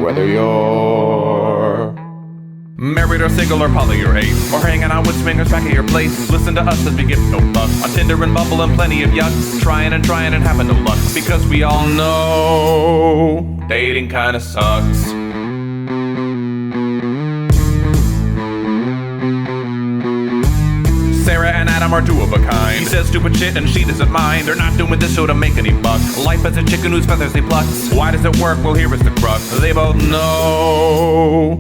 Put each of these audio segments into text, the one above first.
Whether you're married or single or poly or ace, or hanging out with swingers back at your place, listen to us as we give no luck on Tinder and Bumble and plenty of yucks, trying and having no luck, because we all know dating kinda sucks. Sarah and Adam are two of a kind. He says stupid shit and she doesn't mind. They're not doing this show to make any buck. Life as a chicken whose feathers he plucks. Why does it work? Well, here is the crux. They both know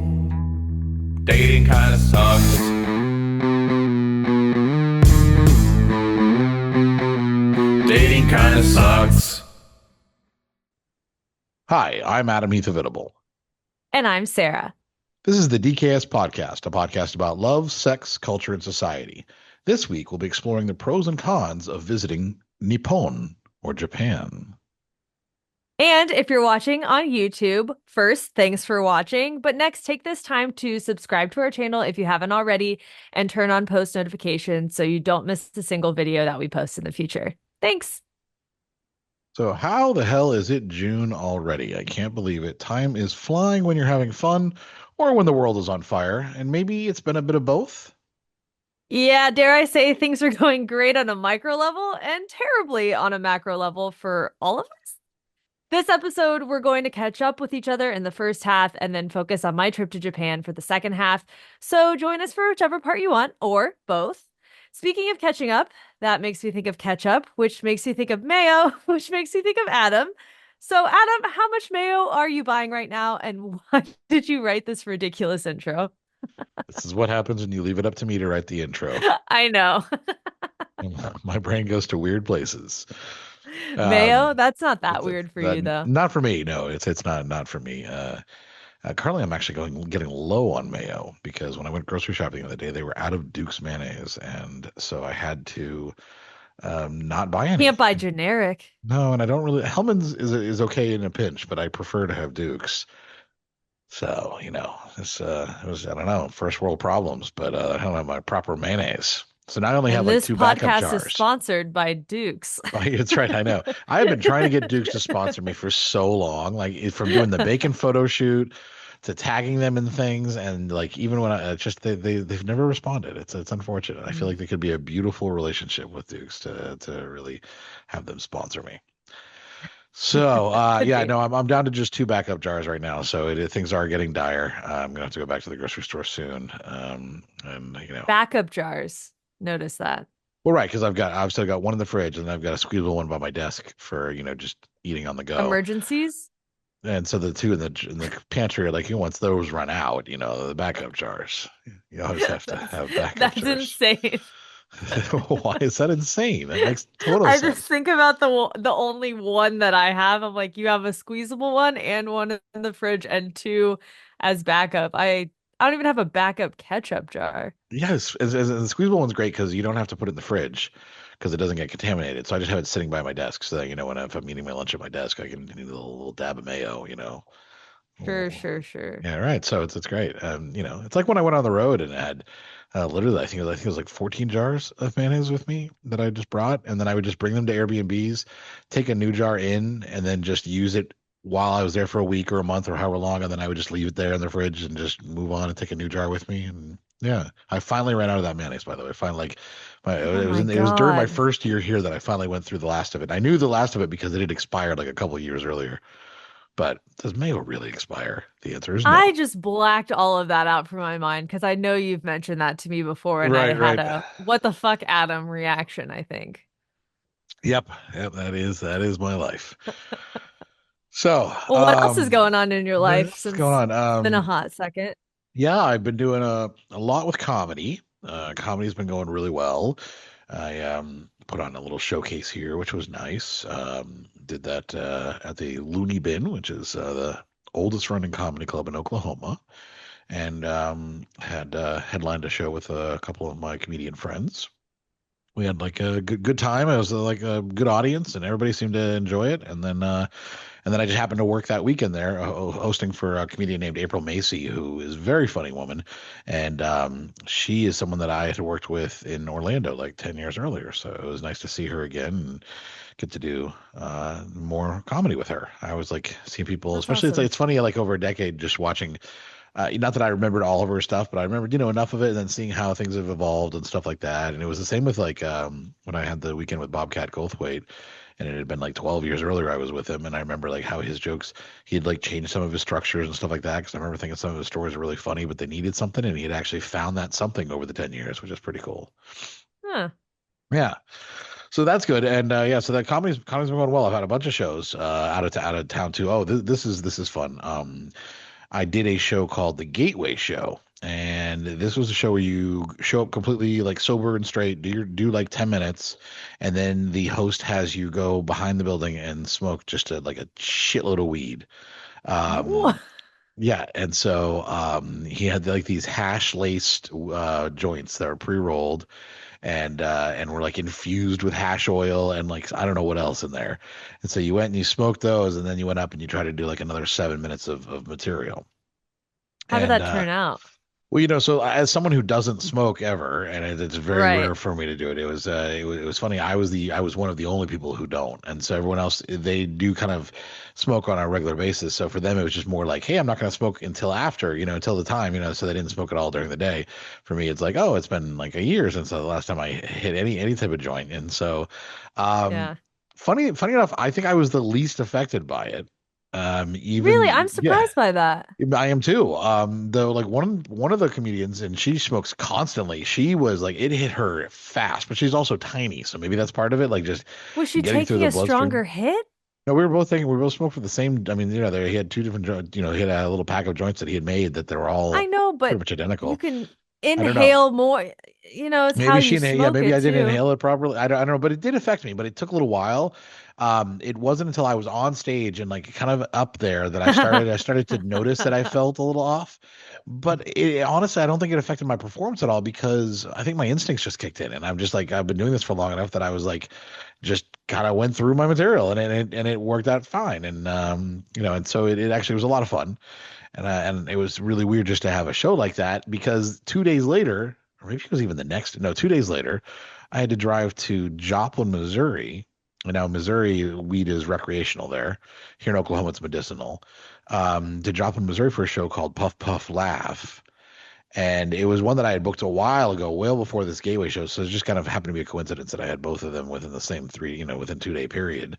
dating kinda sucks. Dating kinda sucks. Hi, I'm Adam Heath Avitable. And I'm Sarah. This is the DKS Podcast, a podcast about love, sex, culture, and society. This week, we'll be exploring the pros and cons of visiting Nippon, or Japan. And if you're watching on YouTube, first, thanks for watching. But next, take this time to subscribe to our channel if you haven't already and turn on post notifications so you don't miss a single video that we post in the future. Thanks. So how the hell is it June already? I can't believe it. Time is flying when you're having fun or when the world is on fire. And maybe it's been a bit of both. Yeah, dare I say things are going great on a micro level and terribly on a macro level for all of us. This episode, we're going to catch up with each other in the first half and then focus on my trip to Japan for the second half. So join us for whichever part you want, or both. Speaking of catching up, that makes me think of ketchup, which makes me think of mayo, which makes me think of Adam. So Adam, how much mayo are you buying right now? And why did you write this ridiculous intro? This is what happens when you leave it up to me to write the intro. I know. My brain goes to weird places. Mayo? That's not that weird for you, though. Not for me. No, it's not for me. Currently, I'm actually getting low on mayo because when I went grocery shopping the other day, they were out of Duke's mayonnaise, and so I had to not buy any. Can't buy generic. No, and I don't really. Hellman's is okay in a pinch, but I prefer to have Duke's. So it's it was, I don't know, first world problems, but I don't have my proper mayonnaise. So now I only have like two backup jars. This podcast is sponsored by Duke's. Oh, that's right. I know. I have been trying to get Duke's to sponsor me for so long, like from doing the bacon photo shoot to tagging them in things, and like even when I just they've never responded. It's unfortunate. I feel like there could be a beautiful relationship with Duke's to really have them sponsor me. So yeah, no, I'm down to just two backup jars right now. So things are getting dire. I'm gonna have to go back to the grocery store soon. And backup jars. Notice that. Well, right, because I've still got one in the fridge, and I've got a squeezable one by my desk for just eating on the go. Emergencies. And so the two in the pantry are like, once those run out, the backup jars. You always have to have backup jars. That's insane. Why is that insane? That makes total sense. I just think about the only one that I have. I'm like, you have a squeezable one and one in the fridge and two as backup. I don't even have a backup ketchup jar. Yes, the squeezable one's great because you don't have to put it in the fridge because it doesn't get contaminated. So I just have it sitting by my desk so that if I'm eating my lunch at my desk, I can need a little dab of mayo. Sure. Yeah, right. So it's great. It's like when I went on the road and had literally, I think it was like 14 jars of mayonnaise with me that I just brought, and then I would just bring them to Airbnbs, take a new jar in, and then just use it while I was there for a week or a month or however long, and then I would just leave it there in the fridge and just move on and take a new jar with me. And yeah, I finally ran out of that mayonnaise, by the way. Finally, it was during my first year here that I finally went through the last of it. I knew the last of it because it had expired like a couple of years earlier. But does mayo really expire? The answer is no. I just blacked all of that out from my mind because I know you've mentioned that to me before, and I had a "what the fuck, Adam" reaction, I think. Yep, that is my life. So, well, what else is going on in your life since going on? It's been a hot second? Yeah, I've been doing a lot with comedy. Comedy's been going really well. I put on a little showcase here, which was nice. Did that at the Looney Bin, which is the oldest running comedy club in Oklahoma, and had headlined a show with a couple of my comedian friends. We had like a good time. It was like a good audience, and everybody seemed to enjoy it. And then And then I just happened to work that weekend there, hosting for a comedian named April Macy, who is a very funny woman. And she is someone that I had worked with in Orlando like 10 years earlier. So it was nice to see her again and get to do more comedy with her. I was like seeing people, That's especially awesome. it's funny, like over a decade, just watching. Not that I remembered all of her stuff, but I remembered, enough of it, and then seeing how things have evolved and stuff like that. And it was the same with like when I had the weekend with Bobcat Goldthwait, and it had been like 12 years earlier I was with him, and I remember like how his jokes, he had like changed some of his structures and stuff like that. Because I remember thinking some of his stories were really funny, but they needed something, and he had actually found that something over the 10 years, which is pretty cool. Huh. Yeah. So that's good, and yeah, so that comedy's been going well. I've had a bunch of shows out of town too. Oh, this is fun. I did a show called The Gateway Show, and this was a show where you show up completely like sober and straight, do like 10 minutes, and then the host has you go behind the building and smoke just like a shitload of weed. What? Um, yeah, and so he had like these hash laced joints that are pre-rolled and were like infused with hash oil and like I don't know what else in there. And so you went and you smoked those, and then you went up and you tried to do like another 7 minutes of material. How did And that turn out? well, so as someone who doesn't smoke ever, and it's very Right. rare for me to do it, it was funny. I was one of the only people who don't, and so everyone else they do kind of smoke on a regular basis. So for them, it was just more like, hey, I'm not going to smoke until after, until the time, so they didn't smoke at all during the day. For me, it's like, oh, it's been like a year since the last time I hit any type of joint, and so, um, Yeah. funny enough, I think I was the least affected by it. Really? Even I'm yeah. surprised by that. I am too. Though, like one of the comedians, and she smokes constantly. She was like, it hit her fast, but she's also tiny, so maybe that's part of it. Like just Was she getting through taking the a bloodstream. stronger hit? No, we were both thinking we both smoked for the same. I mean, he had two different. He had a little pack of joints that he had made that they were I all know, pretty but much you identical. can I don't know. inhale more. It's how Maybe you yeah, smoke maybe it I didn't too. inhale it properly. I don't know, but it did affect me, but it took a little while. It wasn't until I was on stage and like kind of up there that I started to notice that I felt a little off. But honestly, I don't think it affected my performance at all because I think my instincts just kicked in, and I'm just like I've been doing this for long enough that I was like just kind of went through my material and it worked out fine, and and so it actually was a lot of fun. And it was really weird just to have a show like that because 2 days later, or maybe it was even the next, no, 2 days later, I had to drive to Joplin, Missouri. And now Missouri weed is recreational there. Here in Oklahoma, it's medicinal. To Joplin, Missouri for a show called Puff Puff Laugh. And it was one that I had booked a while ago, well before this Gateway show. So it just kind of happened to be a coincidence that I had both of them within the same within 2 day period.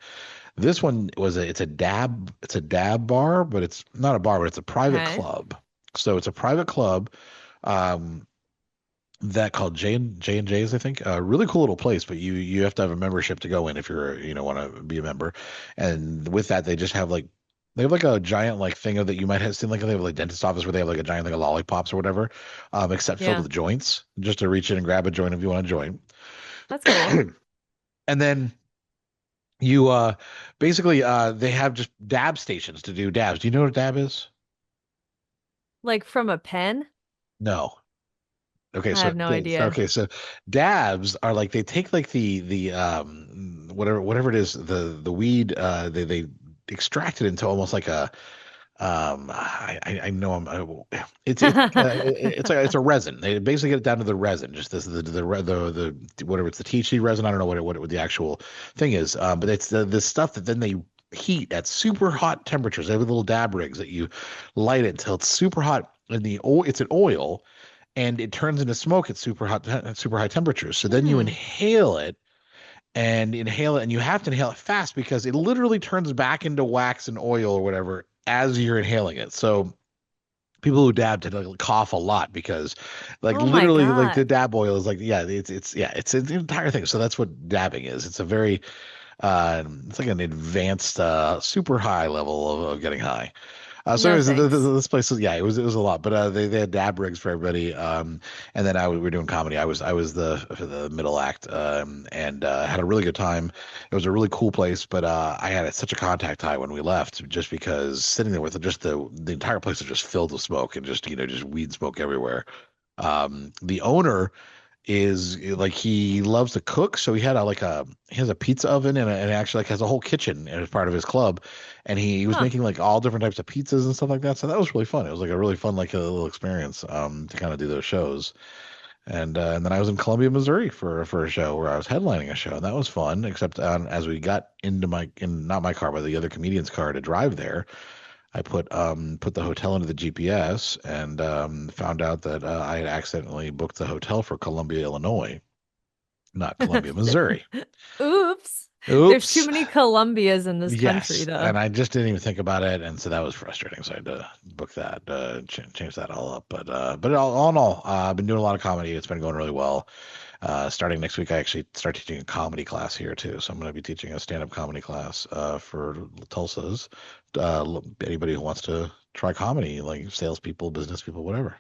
This one it's a dab bar, but it's not a bar, but it's a private Okay. club. So it's a private club um that called J and J's, I think. A really cool little place, but you have to have a membership to go in if you're want to be a member. And with that, they have like a giant like thing that you might have seen like they have like dentist office where they have like a giant thing of lollipops or whatever, except filled Yeah. with joints, just to reach in and grab a joint if you want a joint. That's cool. And then you basically they have just dab stations to do dabs. Do you know what a dab is? Like from a pen? No. Okay, I have no idea. so dabs are like they take like the whatever it is the weed they extract it into almost like a I know it's a resin. They basically get it down to the resin, just this the whatever it's the THC resin. I don't know what the actual thing is, but it's the stuff that then they heat at super hot temperatures. They have little dab rigs that you light it until it's super hot, and the oil it's an oil, and it turns into smoke at super high temperatures. So then you Hmm. inhale it, and you have to inhale it fast because it literally turns back into wax and oil or whatever as you're inhaling it. So people who dab tend to like, cough a lot because like Oh my literally like the God. dab oil is like yeah it's an entire thing. So that's what dabbing is. It's a very it's like an advanced super high level of getting high. So No anyways, thanks. this place was yeah, it was a lot, but they had dab rigs for everybody. And then we were doing comedy. I was the middle act, and had a really good time. It was a really cool place, but I had such a contact high when we left, just because sitting there with just the entire place was just filled with smoke and just just weed smoke everywhere. The owner is like he loves to cook, so he had he has a pizza oven and actually like has a whole kitchen as part of his club, and he was Huh. making like all different types of pizzas and stuff like that. So that was really fun. It was like a really fun like a little experience to kind of do those shows. And then I was in Columbia, Missouri for a show where I was headlining a show, and that was fun. Except as we got into not my car, but the other comedian's car to drive there, I put the hotel into the GPS and found out that I had accidentally booked the hotel for Columbia, Illinois, not Columbia, Missouri. Oops. There's too Oops. many Columbias in this country, Yes, though. and I just didn't even think about it, and so that was frustrating. So I had to book that, change that all up. But all in all, I've been doing a lot of comedy. It's been going really well. Starting next week, I actually start teaching a comedy class here too. So I'm going to be teaching a stand-up comedy class for Tulsa's. Anybody who wants to try comedy, like salespeople, business people, whatever.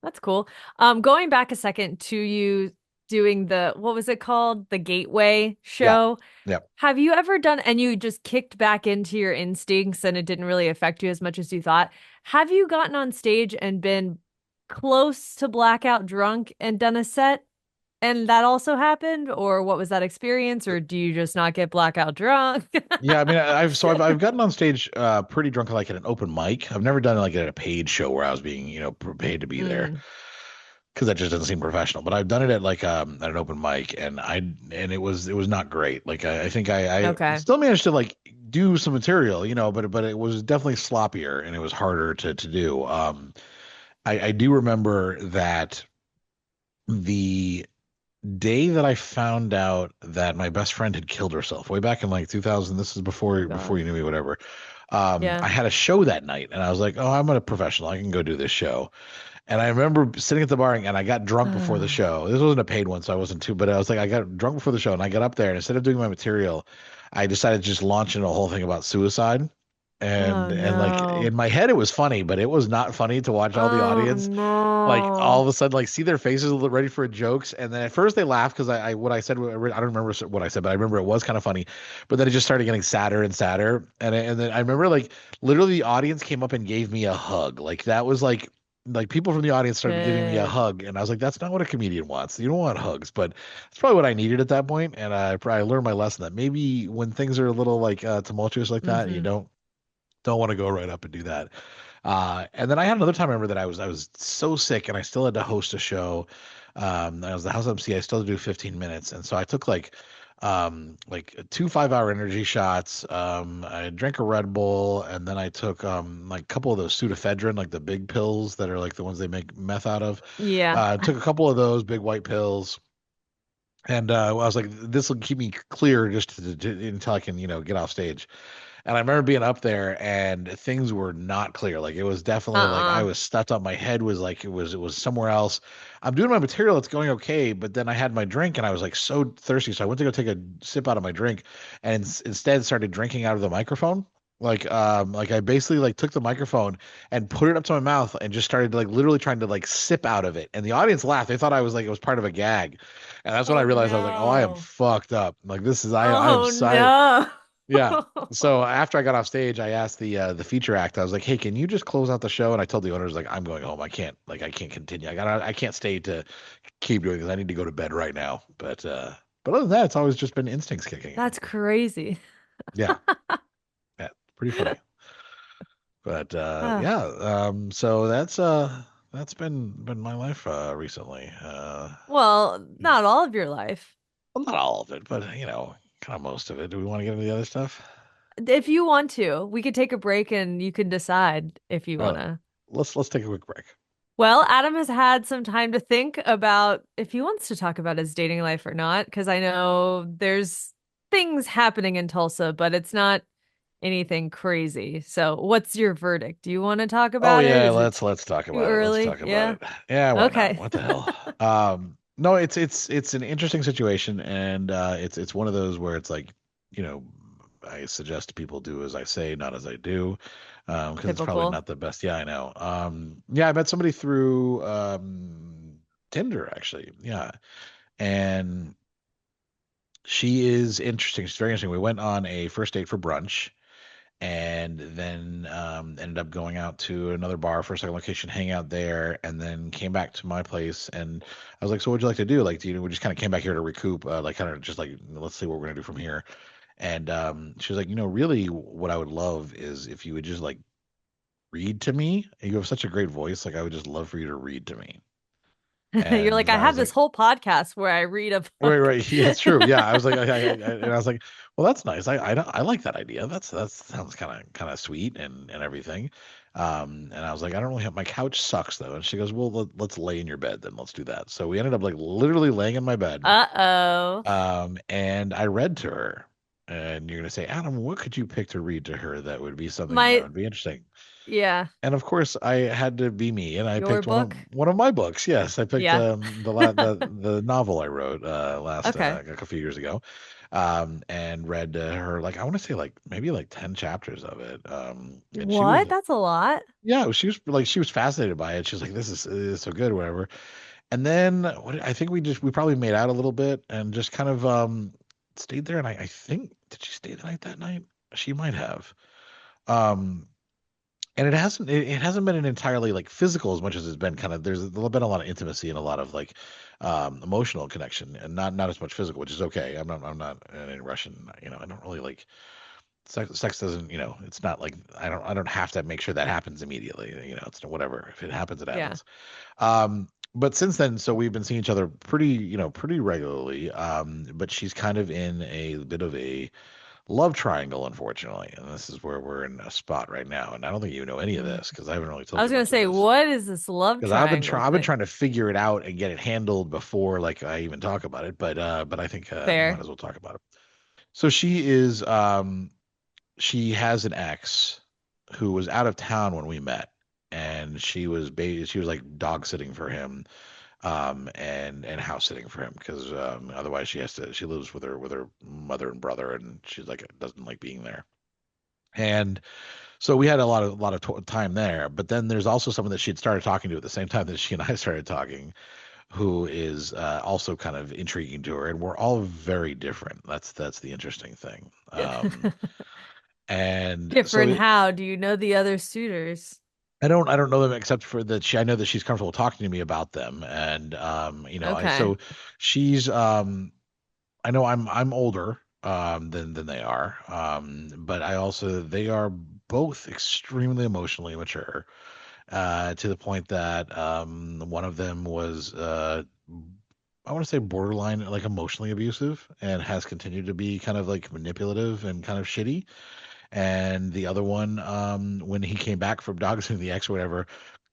That's cool. Going back a second to you doing what was it called? The Gateway Yeah, show. yeah. Have you ever done, and you just kicked back into your instincts and it didn't really affect you as much as you thought? Have you gotten on stage and been close to blackout drunk and done a set and that also happened? Or what was that experience? Or do you just not get blackout drunk? Yeah, I mean, I've gotten on stage pretty drunk, like at an open mic. I've never done it like at a paid show where I was being, paid to be there Mm, because that just doesn't seem professional. But I've done it at like at an open mic, and it was not great. Like I think I okay. still managed to like do some material, but it was definitely sloppier and it was harder to do. I do remember that the day that I found out that my best friend had killed herself way back in like 2000, this is Oh before God. you knew me, whatever. Yeah. I had a show that night and I was like, oh, I'm a professional. I can go do this show. And I remember sitting at the bar and I got drunk before the show. This wasn't a paid one, so I wasn't too, but I was like, I got drunk before the show and I got up there and instead of doing my material, I decided to just launch into a whole thing about suicide. Oh And like no. in my head, it was funny, but it was not funny to watch all the Oh audience like all no. of a sudden like see their faces ready for jokes, and then at first they laughed because I what I said, I don't remember what I said, but I remember it was kind of funny, but then it just started getting sadder and sadder, and then I remember like literally the audience came up and gave me a hug. Like that was like people from the audience started giving me a Shit. hug, and I was like, that's not what a comedian wants. You don't want hugs, but it's probably what I needed at that point, and I probably learned my lesson that maybe when things are a little like tumultuous like that, you Mm-hmm. don't want to go right up and do that. And then I had another time I remember that I was so sick and I still had to host a show. I was the house MC. I still had to do 15 minutes, and so I took like 2 5-hour energy shots. I drank a Red Bull, and then I took like a couple of those pseudoephedrine, like the big pills that are like the ones they make meth out of. Yeah. Took a couple of those big white pills. And I was like, this will keep me clear just until I can, get off stage. And I remember being up there and things were not clear. Like it was definitely like I Uh-uh. was stuffed up. My head was like it was somewhere else. I'm doing my material, it's going okay, but then I had my drink and I was like so thirsty. So I went to go take a sip out of my drink and instead started drinking out of the microphone. Like I basically like took the microphone and put it up to my mouth and just started like literally trying to like sip out of it. And the audience laughed. They thought I was like it was part of a gag. And that's when I Oh realized I was like, oh, I am no. fucked up. Like this is I am Oh sorry. no. Yeah. So after I got off stage, I asked the feature act. I was like, "Hey, can you just close out the show?" And I told the owners like, "I'm going home. I can't continue. I can't stay to keep doing this. I need to go to bed right now." But other than that, it's always just been instincts kicking in. That's crazy. Yeah. Yeah. Pretty funny. But Ah, yeah. So that's been my life recently. well, not all of your life. Well, not all of it, but kind of most of it. Do we want to get into the other stuff? If you want to, we could take a break and you can decide if you want Uh, to. let's take a quick break. Well, Adam has had some time to think about if he wants to talk about his dating life or not, because I know there's things happening in Tulsa, but it's not anything crazy. So, what's your verdict? Do you want to talk Oh about it? yeah, Is it let's talk too about it. Let's early? talk about Yeah. it. Yeah, why not? Okay. What the hell? No, it's an interesting situation, and it's one of those where it's like, you know, I suggest people do as I say, not as I do, because it's probably Typical. not the best. Yeah, I know. Yeah, I met somebody through Tinder actually. Yeah, and she is interesting. She's very interesting. We went on a first date for brunch. and then ended up going out to another bar for a second location, hang out there, and then came back to my place. And I was like, "So what'd you like to do?" Like, we just kind of came back here to recoup, like kind of just like, let's see what we're gonna do from here. And she was like, really, what I would love is if you would just like read to me. You have such a great voice. Like, I would just love for you to read to me. You're like, And I I have was this like, whole podcast where I read a right, book. right. Yeah, it's true. Yeah, I was like, and I was like, well, that's nice. I like that idea. That sounds kind of sweet and everything. And I was like, I don't really have, my couch sucks though. And she goes, well, let's lay in your bed then. Let's do that. So we ended up like literally laying in my bed. Uh-oh. And I read to her. And you're gonna say, Adam, what could you pick to read to her that would be something that My, would be interesting? yeah, And of course, I had to be me, and I your picked one of book. my books. Yes, I picked Yeah. the novel I wrote last Okay. a few years ago, and read her like I want to say like maybe like 10 chapters of it. And she What? was That's a lot. yeah, she was fascinated by it. She's like, this is so good, whatever. And then I think we probably made out a little bit and just kind of stayed there. And I think did she stay the night that night? She might have. Um, and it hasn't been an entirely like physical as much as it's been kind of there's been a lot of intimacy and a lot of like emotional connection and not as much physical, which is okay. I'm not in any rush, and I don't really like sex doesn't, it's not like I don't have to make sure that happens immediately. It's whatever. If it happens, it Yeah. happens. But since then, so we've been seeing each other pretty regularly. But she's kind of in a bit of a love triangle, unfortunately, and this is where we're in a spot right now. And I don't think you know any of Mm. this because I haven't really I told was you gonna much of say, this. what is this love Because triangle I've been thing? trying to figure it out and get it handled before like I even talk about it. But I think we might Fair. as well talk about it. So she has an ex who was out of town when we met, and she was like dog sitting for him, and house sitting for him because otherwise she lives with her mother and brother, and she's like doesn't like being there. And so we had a lot of time there. But then there's also someone that she'd started talking to at the same time that she and I started talking, who is also kind of intriguing to her, and we're all very different. That's the interesting thing. And so Different how? Do you know the other suitors? I don't know them except for that I know that she's comfortable talking to me about them. And I Okay. so she's I know I'm older than they are. But I also they are both extremely emotionally mature, to the point that one of them was I want to say borderline like emotionally abusive and has continued to be kind of like manipulative and kind of shitty. And the other one, when he came back from doxing the ex or whatever,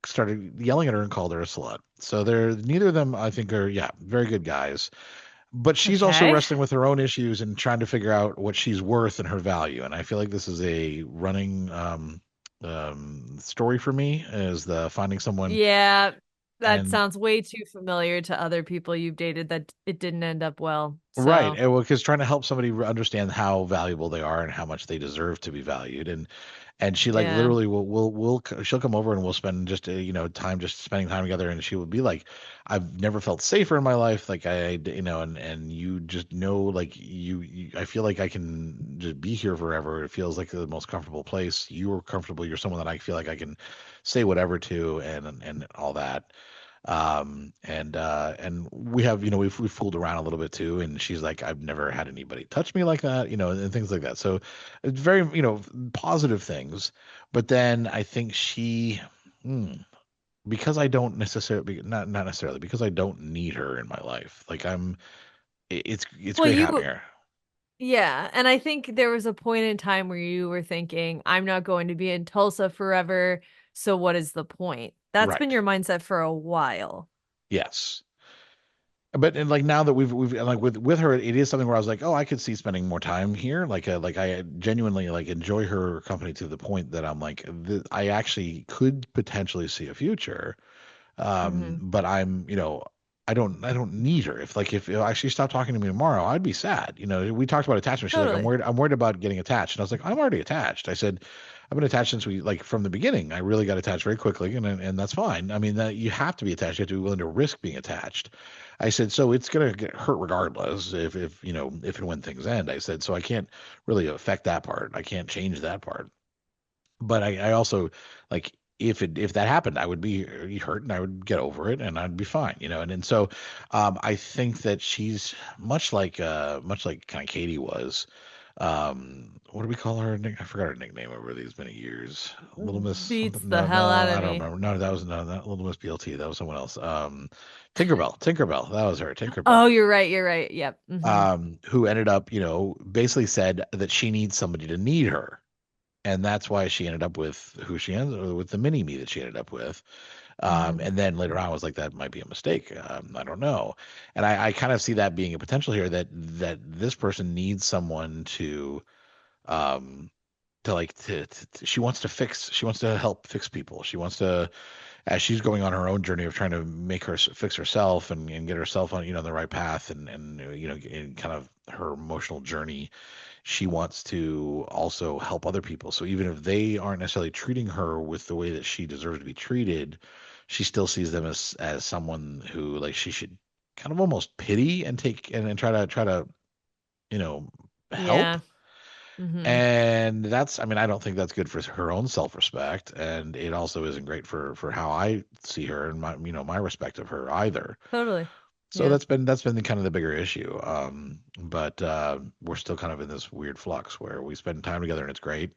started yelling at her and called her a slut. So they're neither of them, I think, are yeah, very good guys. But she's also Okay. wrestling with her own issues and trying to figure out what she's worth and her value. And I feel like this is a running story for me, is the finding someone. Yeah, that And sounds way too familiar to other people you've dated that it didn't end up well. right, So, and well, because trying to help somebody understand how valuable they are and how much they deserve to be valued, and she like yeah. literally she'll come over and we'll spend just time just spending time together, and she would be like, I've never felt safer in my life, like and you just know like I feel like I can just be here forever. It feels like the most comfortable place. You're comfortable. You're someone that I feel like I can say whatever to and all that. And we have, we've fooled around a little bit too. And she's like, I've never had anybody touch me like that, and things like that. So it's very, positive things. But then I think hmm, because I don't necessarily, not necessarily, because I don't need her in my life. Like it's Well, great having her. yeah. And I think there was a point in time where you were thinking, I'm not going to be in Tulsa forever. So what is the point? That's been Right. your mindset for a while. Yes. But and like now that we've and, like with her, it is something where I was like, oh, I could see spending more time here. Like I genuinely like enjoy her company to the point that I'm like, I actually could potentially see a future. Hmm. But I don't need her. If she stopped talking to me tomorrow, I'd be sad. We talked about attachment. She's like, Totally. I'm worried about getting attached. And I was like, I'm already attached. I said, I've been attached since we like from the beginning. I really got attached very quickly, and that's fine. I mean, that you have to be attached. You have to be willing to risk being attached. I said, so it's gonna get hurt regardless if and when things end. I said, so I can't really affect that part. I can't change that part. But I also like if that happened, I would be hurt and I would get over it and I'd be fine, and so I think that she's much like kind of Katie was. What do we call her? I forgot her nickname over these many years. Little Miss Beats something. the No, hell out no, of I don't me. remember. No, that was no, not Little Miss BLT. That was someone else. Tinkerbell. Tinkerbell. That was her. Tinkerbell. Oh, you're right. You're right. Yep. Who ended up, basically said that she needs somebody to need her. And that's why she ended up with who she ended with the mini me that she ended up with. And then later on, I was like, that might be a mistake. I don't know. And I kind of see that being a potential here that this person needs someone um, she wants she wants to help fix people. She wants to, as she's going on her own journey of trying to make her fix herself and get herself on, the right path and in kind of her emotional journey, she wants to also help other people. So even if they aren't necessarily treating her with the way that she deserves to be treated, she still sees them as someone who like she should kind of almost pity and take and try to you know help. Yeah. Hmm. And that's, I mean, I don't think that's good for her own self-respect, and it also isn't great for how I see her and my respect of her either. Totally. So Yeah. that's been the kind of the bigger issue. But we're still kind of in this weird flux where we spend time together and it's great,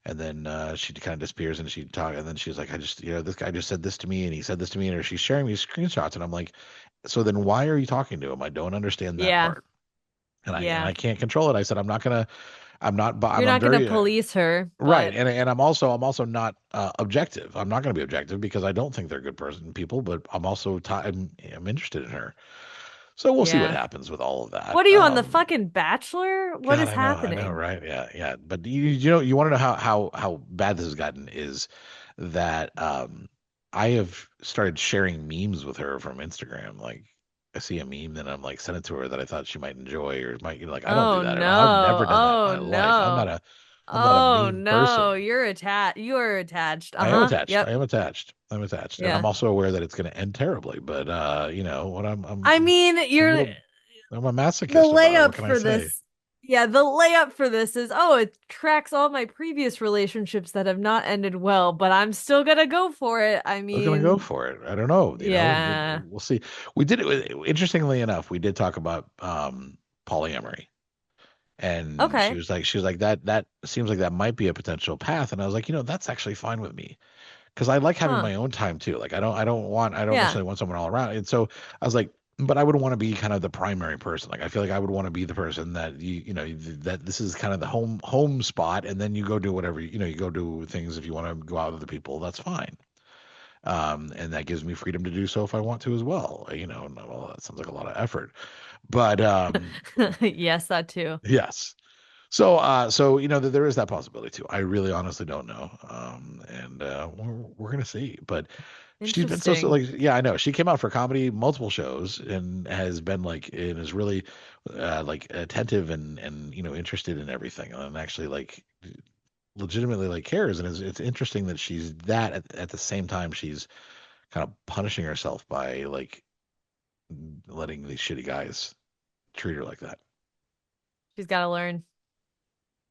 and then she kind of disappears and she talk, and then she's like, I just, this guy just said this to me and he said this to me, and or she's sharing these screenshots, and I'm like, so then why are you talking to him? I don't understand that Yeah. part, and Yeah. I can't control it. I said I'm not, You're I'm not gonna very police her, right, but and I'm also not objective. I'm not going to be objective because I don't think they're good people, but I'm also I'm interested in her. So we'll see what yeah. happens with all of that. What are you on the fucking Bachelor? What God, is I know, happening? right? Yeah, yeah. But you want to know how bad this has gotten is that I have started sharing memes with her from Instagram. Like I see a meme, then I'm like send it to her that I thought she might enjoy or might, like I don't do Oh that at all. I've no. never done that in my Oh life. no. I'm not a Oh meme no. person. You're attached. You are attached. I am Uh-huh. attached. I Yep. am attached. I'm attached, and I'm Yeah. also aware that it's going to end terribly. But what I mean, I'm a you're little I'm a the masochist about it. What layup can I for say? this. Yeah, the layup for this is, oh, it tracks all my previous relationships that have not ended well, but I'm still gonna go for it. I We're going to go mean, for it. I don't know. yeah. We'll see. We did it. Interestingly enough, we did talk about polyamory, and Okay. she was like that seems like that might be a potential path, and I was like, that's actually fine with me because I like having Huh. my own time too. Like I don't Yeah. necessarily want someone all around. And so I was like, but I would want to be kind of the primary person. Like I feel like I would want to be the person that that this is kind of the home spot, and then you go do whatever you go do things if you want to go out with other people. That's fine. And that gives me freedom to do so if I want to as well. Well, that sounds like a lot of effort, but Yes, that too. yes. So there is that possibility too. I really honestly don't know, and we're gonna see. But she's been so Interesting. like, yeah, I know she came out for comedy, multiple shows, and has been like, and is really like attentive and interested in everything, and actually like legitimately like cares. And it's interesting that she's that at the same time she's kind of punishing herself by like letting these shitty guys treat her like that. She's got to learn.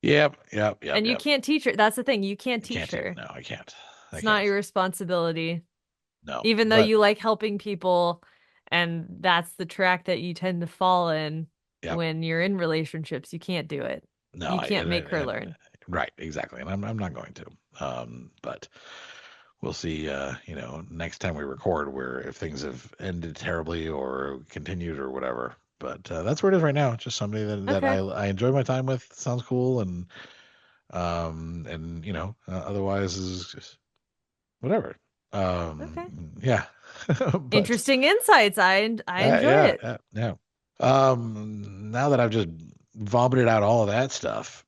Yep, yep, yep, And you yep. can't teach her. That's the thing. You can't I teach can't do. her. No, I can't. I It's not can't. your responsibility. No, Even though but you like helping people, and that's the track that you tend to fall in yep. when you're in relationships, you can't do it. No, You I can't make her learn. right, exactly. And I'm not going to. But we'll see next time we record where if things have ended terribly or continued or whatever. But that's where it is right now. Just somebody that Okay. I enjoy my time with. Sounds cool and otherwise is just whatever. Okay. Yeah. But Interesting insights. I enjoy yeah, it. yeah, yeah. Now that I've just vomited out all of that stuff,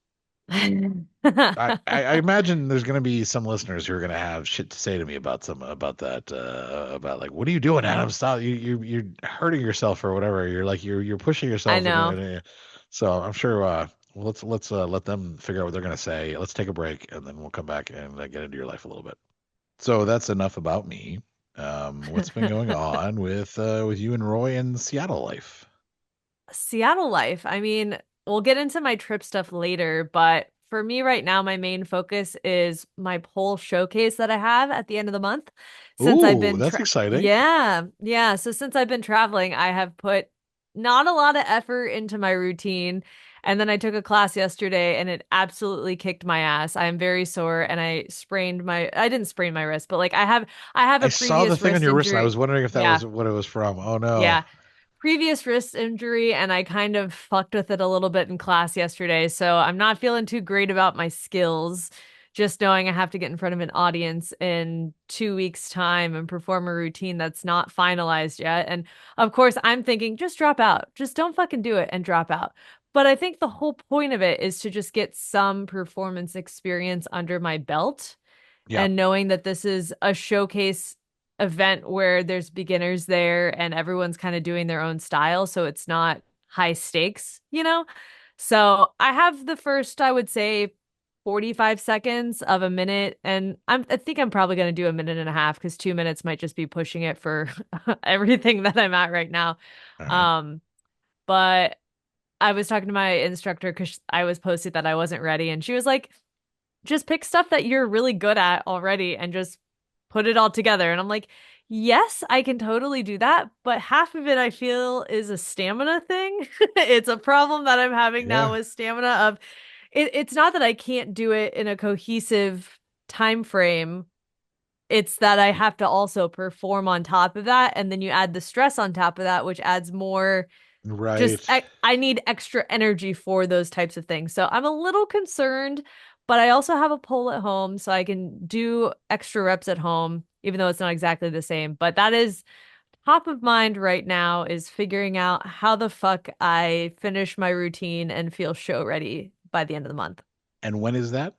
I imagine there's going to be some listeners who are going to have shit to say to me about that about like, what are you doing, Adam? Stop! You're hurting yourself or whatever. You're pushing I yourself know. so I'm sure. Let's let them figure out what they're going to say. Let's take a break and then we'll come back and get into your life a little bit. So that's enough about me. What's been going on with you and Roy in Seattle life? Seattle life. I mean, we'll get into my trip stuff later, but for me right now, my main focus is my pole showcase that I have at the end of the month. Since I've Ooh, been that's exciting. yeah. So since I've been traveling, I have put not a lot of effort into my routine. And then I took a class yesterday and it absolutely kicked my ass. I am very sore and I didn't sprain my wrist, but like I have I a saw the previous thing on wrist your wrist and I injury. was wondering if that Yeah. was what it was from. Oh no. Yeah. Previous wrist injury and I kind of fucked with it a little bit in class yesterday. So I'm not feeling too great about my skills. Just knowing I have to get in front of an audience in 2 weeks' time and perform a routine that's not finalized yet. And of course, I'm thinking just drop out. Just don't fucking do it and drop out. But I think the whole point of it is to just get some performance experience under my belt Yeah. and knowing that this is a showcase event where there's beginners there and everyone's kind of doing their own style, so it's not high stakes, you know? So I have the first, I would say, 45 seconds of a minute, and I think I'm probably going to do a minute and a half because 2 minutes might just be pushing it for everything that I'm at right now. All right. Um, but I was talking to my instructor because I was posted that I wasn't ready, and she was like, just pick stuff that you're really good at already and just put it all together. And I'm like, yes, I can totally do that. But half of it I feel is a stamina thing. It's a problem that I'm having now Yeah. with stamina of it's not that I can't do it in a cohesive time frame. It's that I have to also perform on top of that. And then you add the stress on top of that, which adds more just Right. I need extra energy for those types of things. So I'm a little concerned, but I also have a pole at home, so I can do extra reps at home, even though it's not exactly the same. But that is top of mind right now is figuring out how the fuck I finish my routine and feel show ready by the end of the month. And when is that?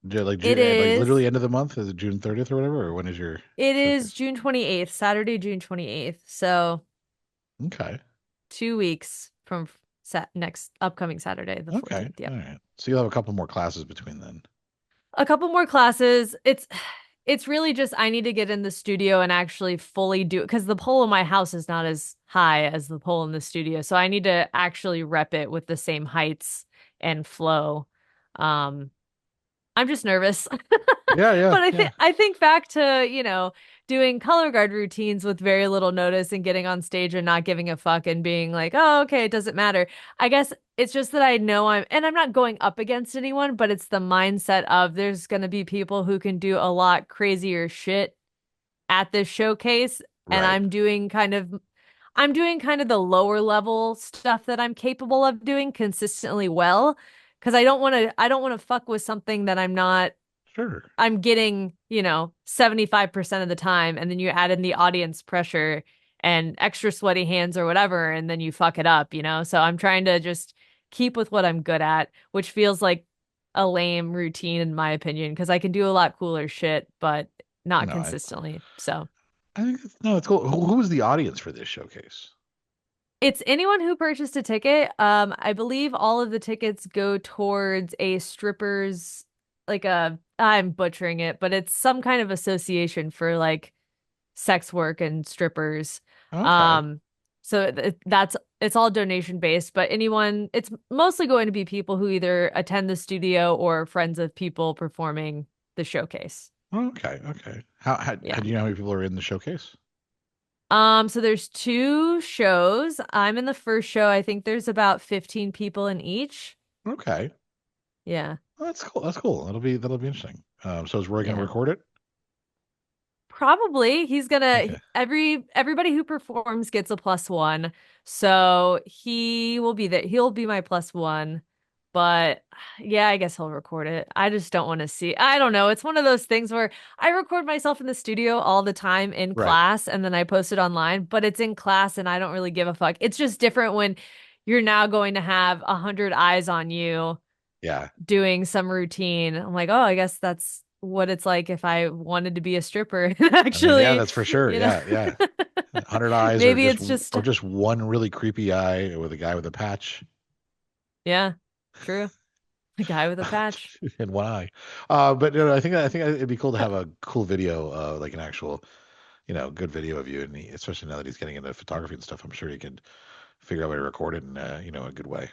Like It June, like is literally end of the month? Is it June 30th or whatever? Or when is your it is showcase? June 28th, Saturday, June 28th. So Okay. 2 weeks from next upcoming Saturday, the Okay. 14th. All Yep. right. So you'll have a couple more classes between then. A couple more classes. It's really just I need to get in the studio and actually fully do it because the pole in my house is not as high as the pole in the studio. So I need to actually rep it with the same heights and flow. Um, I'm just nervous. Yeah, yeah, But I yeah. think I think back to, doing color guard routines with very little notice and getting on stage and not giving a fuck and being like, "Oh, okay, it doesn't matter." I guess it's just that I know I'm not going up against anyone, but it's the mindset of there's going to be people who can do a lot crazier shit at this showcase and Right. I'm doing kind of the lower level stuff that I'm capable of doing consistently well because I don't want to fuck with something that Sure. I'm getting, 75% of the time, and then you add in the audience pressure and extra sweaty hands or whatever, and then you fuck it up, you know? So I'm trying to just keep with what I'm good at, which feels like a lame routine in my opinion, because I can do a lot cooler shit, but not No, consistently. So I think no, it's cool. Who was the audience for this showcase? it's anyone who purchased a ticket. I believe all of the tickets go towards a stripper's I'm butchering it, but it's some kind of association for like sex work and strippers. Okay. Um, so it's all donation based, but it's mostly going to be people who either attend the studio or friends of people performing the showcase. Okay. Okay. How Yeah. do you know how many people are in the showcase? So there's two shows. I'm in the first show. I think there's about 15 people in each. Okay. Yeah. Well, that's cool. That's cool. That'll be interesting. So is Roy gonna Yeah. record it? Probably he's gonna Okay. everybody who performs gets a +1. So he will be there. He'll be my +1. But yeah, I guess he'll record it. I just don't want to see. I don't know. It's one of those things where I record myself in the studio all the time in Right. class and then I post it online, but it's in class and I don't really give a fuck. It's just different when you're now going to have 100 eyes on you Yeah. doing some routine. I'm like, oh, I guess that's what it's like if I wanted to be a stripper and I mean, yeah, actually, that's for sure. you know, Yeah, yeah. 100 eyes maybe it's just, or just one really creepy eye with a guy with a patch yeah, true. The guy with a patch. in one eye. But I think it'd be cool to have a cool video, like an actual, good video of you, and especially now that he's getting into photography and stuff, I'm sure he could figure out a way to record it in, a good way.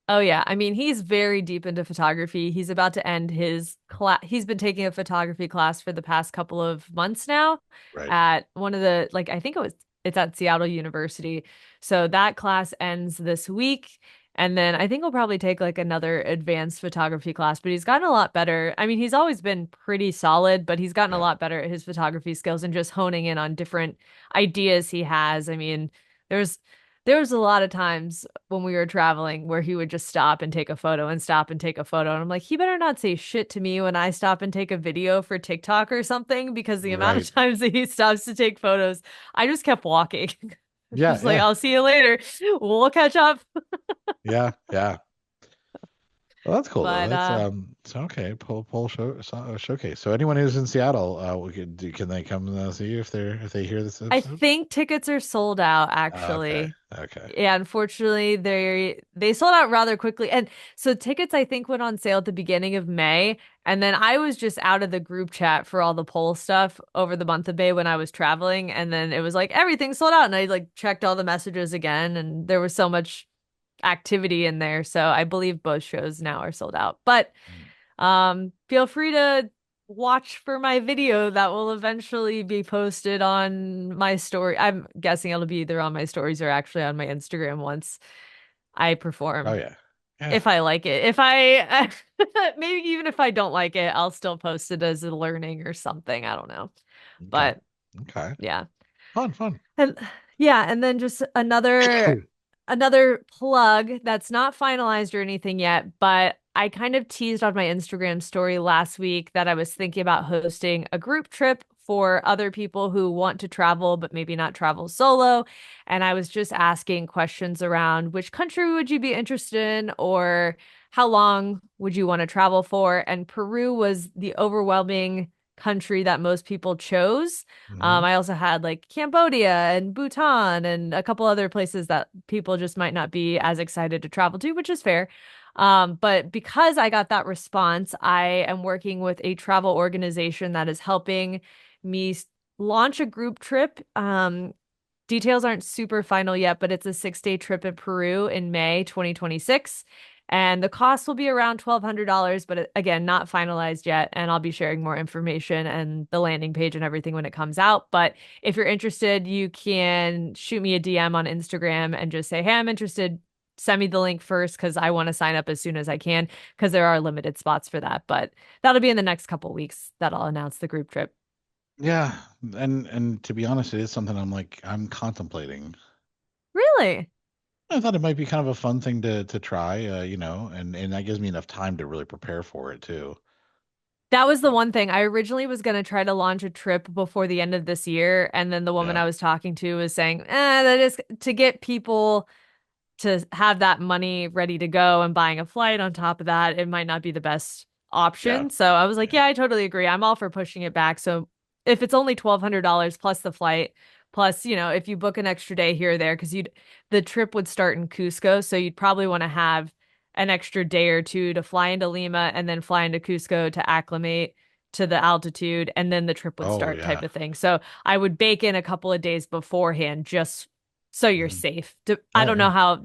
Oh yeah. I mean, he's very deep into photography. He's about to end his class. He's been taking a photography class for the past couple of months now Right. at one of the like I think it's at Seattle University. So that class ends this week. And then I think he'll probably take like another advanced photography class, but he's gotten a lot better. I mean, he's always been pretty solid, but he's gotten a Yeah. lot better at his photography skills and just honing in on different ideas he has. I mean, there's there was a lot of times when we were traveling where he would just stop and take a photo and stop and take a photo. And I'm like, he better not say shit to me when I stop and take a video for TikTok or something, because the amount Right. of times that he stops to take photos, I just kept walking. Yeah. Just like, Yeah. I'll see you later. We'll catch up. Yeah. Yeah. Well, that's cool though. But That's so okay. Poll showcase. So anyone who's in Seattle, can they come see you if they hear this I episode? think tickets are sold out Okay. actually. Okay. Yeah, unfortunately, they sold out rather quickly. And so tickets I think went on sale at the beginning of May, and then I was just out of the group chat for all the poll stuff over the month of May when I was traveling, and then it was like everything sold out, and I like checked all the messages again, and there was so much activity in there. So I believe both shows now are sold out. But feel free to watch for my video that will eventually be posted on my story. I'm guessing it'll be either on my stories or actually on my Instagram once I Oh perform. yeah. Yeah. If I like it. If I maybe even if I don't like it, I'll still post it as a learning or something. I don't know. Okay. But Okay. yeah. Fun. And yeah, and then just another plug that's not finalized or anything yet, but I kind of teased on my Instagram story last week that I was thinking about hosting a group trip for other people who want to travel but maybe not travel solo. And I was just asking questions around which country would you be interested in, or how long would you want to travel for? And Peru was the overwhelming country that most people chose. Hmm. I also had like Cambodia and Bhutan and a couple other places that people just might not be as excited to travel to, which is fair. But because I got that response, I am working with a travel organization that is helping me launch a group trip. Details aren't super final yet, but it's a 6-day trip in Peru in May 2026. And the cost will be around $1,200, but again, not finalized yet. And I'll be sharing more information and the landing page and everything when it comes out. But if you're interested, you can shoot me a DM on Instagram and just say, hey, I'm interested. Send me the link first because I want to sign up as soon as I can because there are limited spots for that. But that'll be in the next couple weeks that I'll announce the group trip. Yeah. And to be honest, it is something I'm contemplating. Really? I thought it might be kind of a fun thing to try, and that gives me enough time to really prepare for it too. That was the one thing. I originally was going to try to launch a trip before the end of this year. And then the woman Yeah. I was talking to was saying, that is to get people to have that money ready to go and buying a flight on top of that. It might not be the best Yeah. option. So I was like, Yeah. yeah, I totally agree. I'm all for pushing it back. So if it's only $1,200 plus the flight, plus, if you book an extra day here or there, because the trip would start in Cusco. So you'd probably want to have an extra day or two to fly into Lima and then fly into Cusco to acclimate to the altitude, and then the trip would Oh start type yeah. of thing. So I would bake in a couple of days beforehand just so you're Mhm. safe. I Yeah. don't Yeah. know how,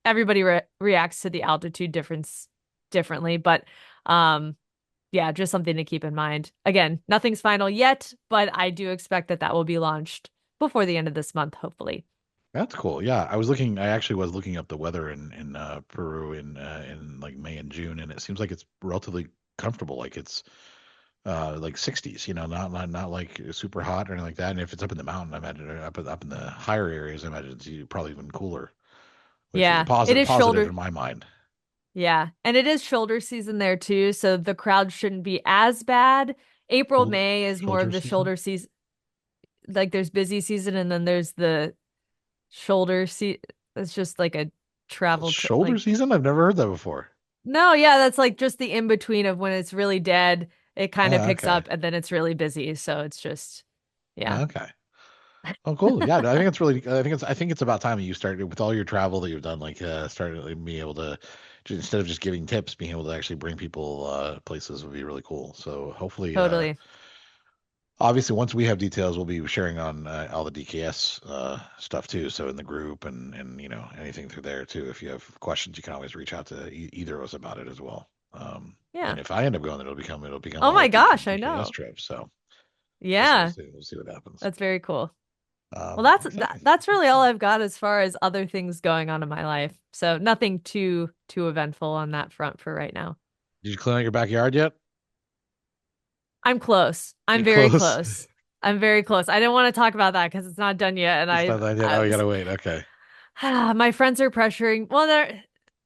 everybody reacts to the altitude difference differently, but um yeah, just something to keep in mind. Again, nothing's final yet, but I do expect that will be launched before the end of this month, hopefully. That's cool. Yeah, I actually was looking up the weather in Peru in like May and June, and it seems like it's relatively comfortable. Like it's like 60s, not like super hot or anything like that. And if it's up in the mountain, I imagine up in the higher areas, I imagine it's probably even cooler, which is a Yeah, it is positive shoulder. in my mind. Yeah, and it is shoulder season there too, so the crowd shouldn't be as bad. April, Shoulder, May is more shoulder of the season? shoulder season. Like there's busy season and then there's the shoulder season. It's just like a Shoulder like season? I've never heard that before. no, yeah, that's like just the in between of when it's really dead, it kind of Oh, picks okay. up and then it's really busy. So it's just yeah. Okay. Oh, cool. Yeah, no, I think it's really. I think it's about time you started with all your travel that you've done. Like, started like, being able to, instead of just giving tips, being able to actually bring people places would be really cool. So hopefully, Totally. Obviously, once we have details, we'll be sharing on all the DKS stuff too. So in the group and anything through there too. If you have questions, you can always reach out to either of us about it as well. Yeah. And if I end up going, it'll become a Oh my whole gosh, I DKS know. trip. So we'll Yeah, see. We'll see what happens. that's very cool. Well, that's really all I've got as far as other things going on in my life. So nothing too eventful on that front for right now. Did you clean out your backyard yet? I'm close. I'm You're very close. close. I'm very close. I didn't want to talk about that because it's not done yet, and It's not done yet. Oh, you gotta wait. Okay. my friends are pressuring. Well,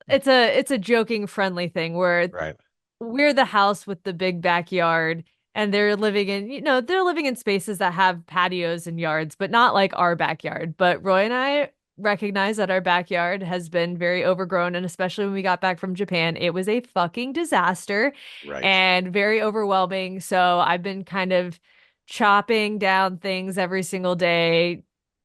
it's a joking, friendly thing where Right. we're the house with the big backyard, and they're living in spaces that have patios and yards, but not like our backyard. But Roy and I recognize that our backyard has been very overgrown, and especially when we got back from Japan, it was a fucking disaster Right. and very overwhelming. So I've been kind of chopping down things every single day,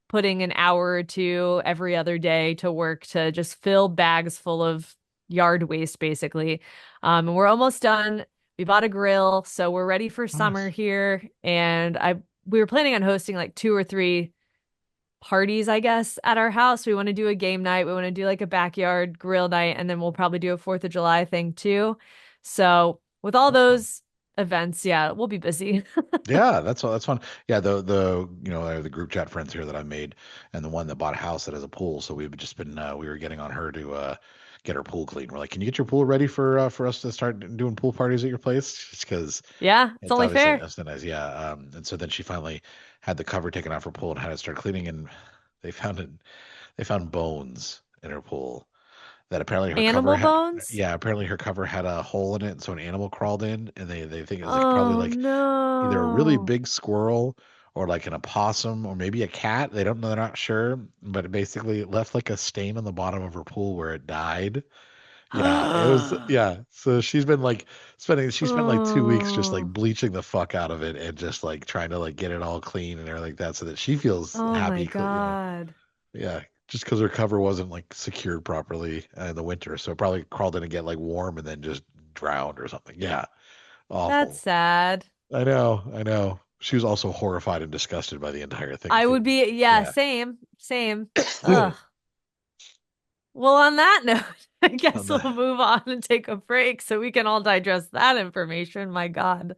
putting an hour or two every other day to work to just fill bags full of yard waste, basically. And we're almost done. We bought a grill, so we're ready for summer Nice. here. And we were planning on hosting like 2 or 3 parties, I guess, at our house. We want to do a game night. We want to do like a backyard grill night, and then we'll probably do a 4th of July thing too. So with all That's fun. those events, yeah, we'll be busy. Yeah, that's fun. Yeah, the group chat friends here that I made, and the one that bought a house that has a pool. So we've just been we were getting on her to get her pool clean. We're like, can you get your pool ready for us to start doing pool parties at your place? Just because Yeah, it's it's only obviously fair. that's nice. Yeah. And so then she finally had the cover taken off her pool and had it start cleaning, and they found it. They found bones in her pool that apparently her cover Animal had. bones? Yeah, apparently her cover had a hole in it, so an animal crawled in, and they think it was like probably Oh like either a really no. big squirrel or like an opossum or maybe a cat. They don't know, they're not sure, but it basically left like a stain on the bottom of her pool where it died. Yeah, it was yeah. So she spent like 2 weeks just like Oh, bleaching the fuck out of it and just like trying to like get it all clean and everything like that so that she feels oh my happy, God. yeah, just because her cover wasn't like secured properly in the winter, so it probably crawled in to get like warm and then just drowned or something. Yeah, That's awful. sad. I know. She was also horrified and disgusted by the entire thing I too. would be, yeah, Yeah. same, same. Ugh. Well, on that note, I On guess we'll the move on and take a break so we can all digest that information. My God.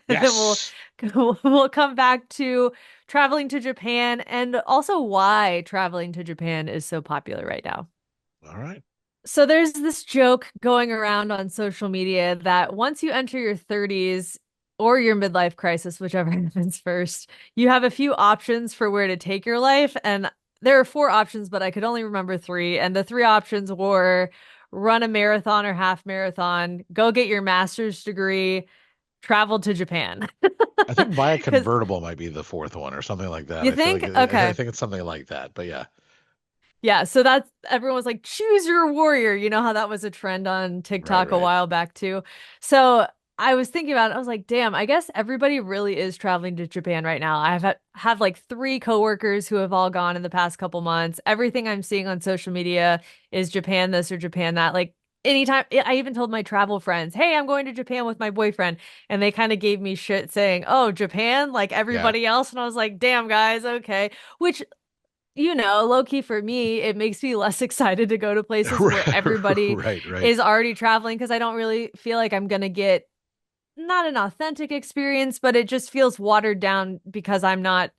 And then we'll yes. we'll come back to traveling to Japan and also why traveling to Japan is so popular right now. All right. So there's this joke going around on social media that once you enter your 30s or your midlife crisis, whichever happens first, you have a few options for where to take your life. And there are 4 options, but I could only remember 3. And the 3 options were run a marathon or half marathon, go get your master's degree, travel to Japan. I think buy a Because convertible might be the fourth one or something like that. you I feel like think, okay. I think it's something like that. But yeah. Yeah, so that's everyone was like, choose your warrior. You know how that was a trend on Right, TikTok a right. while back too. So I was thinking about it. I was like, damn, I guess everybody really is traveling to Japan right now. Have like 3 coworkers who have all gone in the past couple months. Everything I'm seeing on social media is Japan this or Japan that. Like anytime, I even told my travel friends, hey, I'm going to Japan with my boyfriend. And they kind of gave me shit saying, oh, Japan, like Yeah. everybody else. And I was like, damn, guys, okay. Which low key for me, it makes me less excited to go to places where everybody Right, right. is already traveling because I don't really feel like I'm gonna get not an authentic experience, but it just feels watered down because I'm not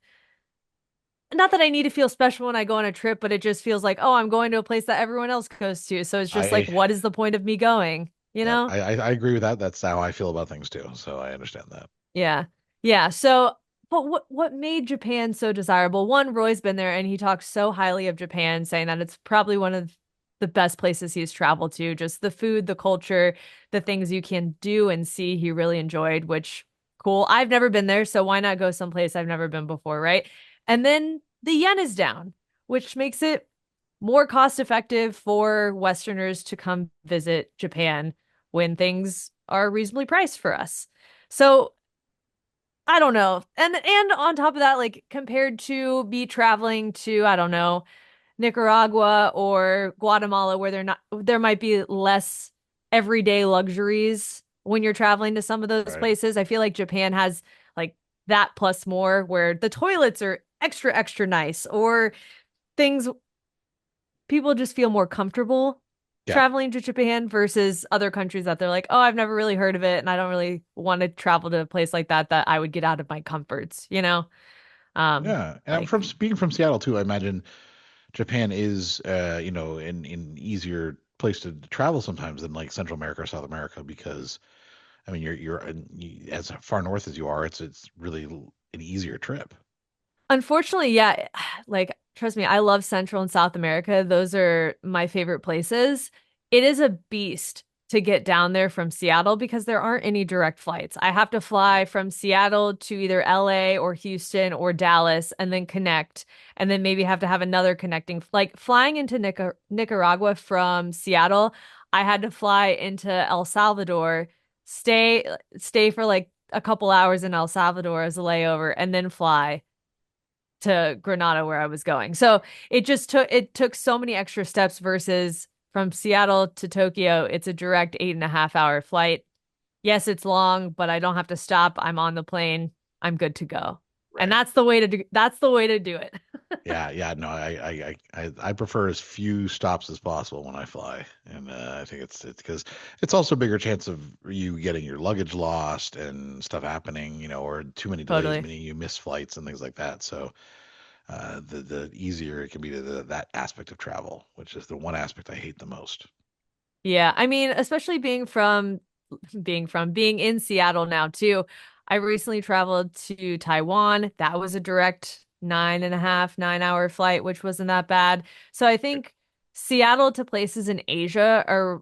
that I need to feel special when I go on a trip, but it just feels like, oh, I'm going to a place that everyone else goes to. So it's just like, I what is the point of me going? You yeah, know? I agree with that. That's how I feel about things too. So I understand that. Yeah. Yeah. So, but what made Japan so desirable? One, Roy's been there and he talks so highly of Japan, saying that it's probably one of the best places he's traveled to. Just the food, the culture, the things you can do and see he really enjoyed, which cool. I've never been there, so why not go someplace I've never been before, right? And then the yen is down, which makes it more cost effective for Westerners to come visit Japan when things are reasonably priced for us. So I don't know. And on top of that, like compared to be traveling to, I don't know, Nicaragua or Guatemala where there might be less everyday luxuries when you're traveling to some of those Right. places. I feel like Japan has like that plus more, where the toilets are extra, extra nice, or things people just feel more comfortable Yeah. traveling to Japan versus other countries that they're like, oh, I've never really heard of it, and I don't really want to travel to a place like that I would get out of my comforts, you know? Yeah. And I'm from Like being from Seattle too, I imagine Japan is in easier place to travel sometimes than like Central America or South America because I mean as far north as you are, it's really an easier trip. unfortunately, yeah, like trust me, I love Central and South America. Those are my favorite places. It is a beast to get down there from Seattle because there aren't any direct flights. I have to fly from Seattle to either LA or Houston or Dallas and then connect, and then maybe have to have another connecting, like flying into Nicaragua from Seattle. I had to fly into El Salvador, stay stay for like a couple hours in El Salvador as a layover, and then fly to Granada where I was going. So it took so many extra steps versus from Seattle to Tokyo, it's a direct 8.5 hour flight. Yes, it's long, but I don't have to stop. I'm on the plane. I'm good to go. And Right. that's the way to do it. Yeah, yeah, no, I prefer as few stops as possible when I fly, and I think it's because it's also a bigger chance of you getting your luggage lost and stuff happening, or too many delays, Totally. meaning you miss flights and things like that. So the easier it can be to that aspect of travel, which is the one aspect I hate the most. Yeah, I mean, especially being in Seattle now too. I recently traveled to Taiwan. That was a direct 9.5, 9 hour flight, which wasn't that bad. So I think Seattle to places in Asia are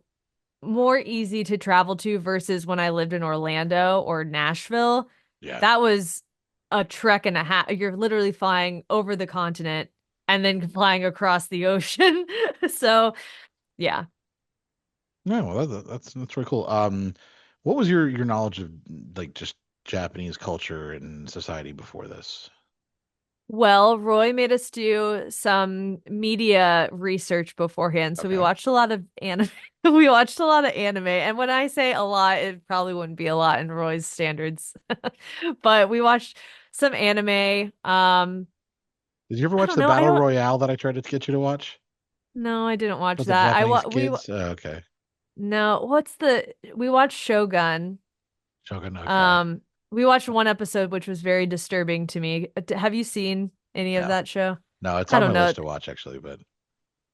more easy to travel to versus when I lived in Orlando or Nashville. Yeah. That was a trek and a half. You're literally flying over the continent and then flying across the ocean. So, yeah. No, well, that's really cool. What was your knowledge of like just Japanese culture and society before this? Well, Roy made us do some media research beforehand. So we Okay. watched a lot of anime. We watched a lot of anime. And when I say a lot, it probably wouldn't be a lot in Roy's standards. But we watched some anime. Did you ever I watch don't the know. I Battle don't Royale that I tried to get you to watch? No, I didn't watch About the that. Japanese kids? Okay. No, we watched Shogun. Shogun, okay. Um we watched one episode which was very disturbing to me. Have you seen any of No. that show? No, it's I on my don't know. list to watch actually, but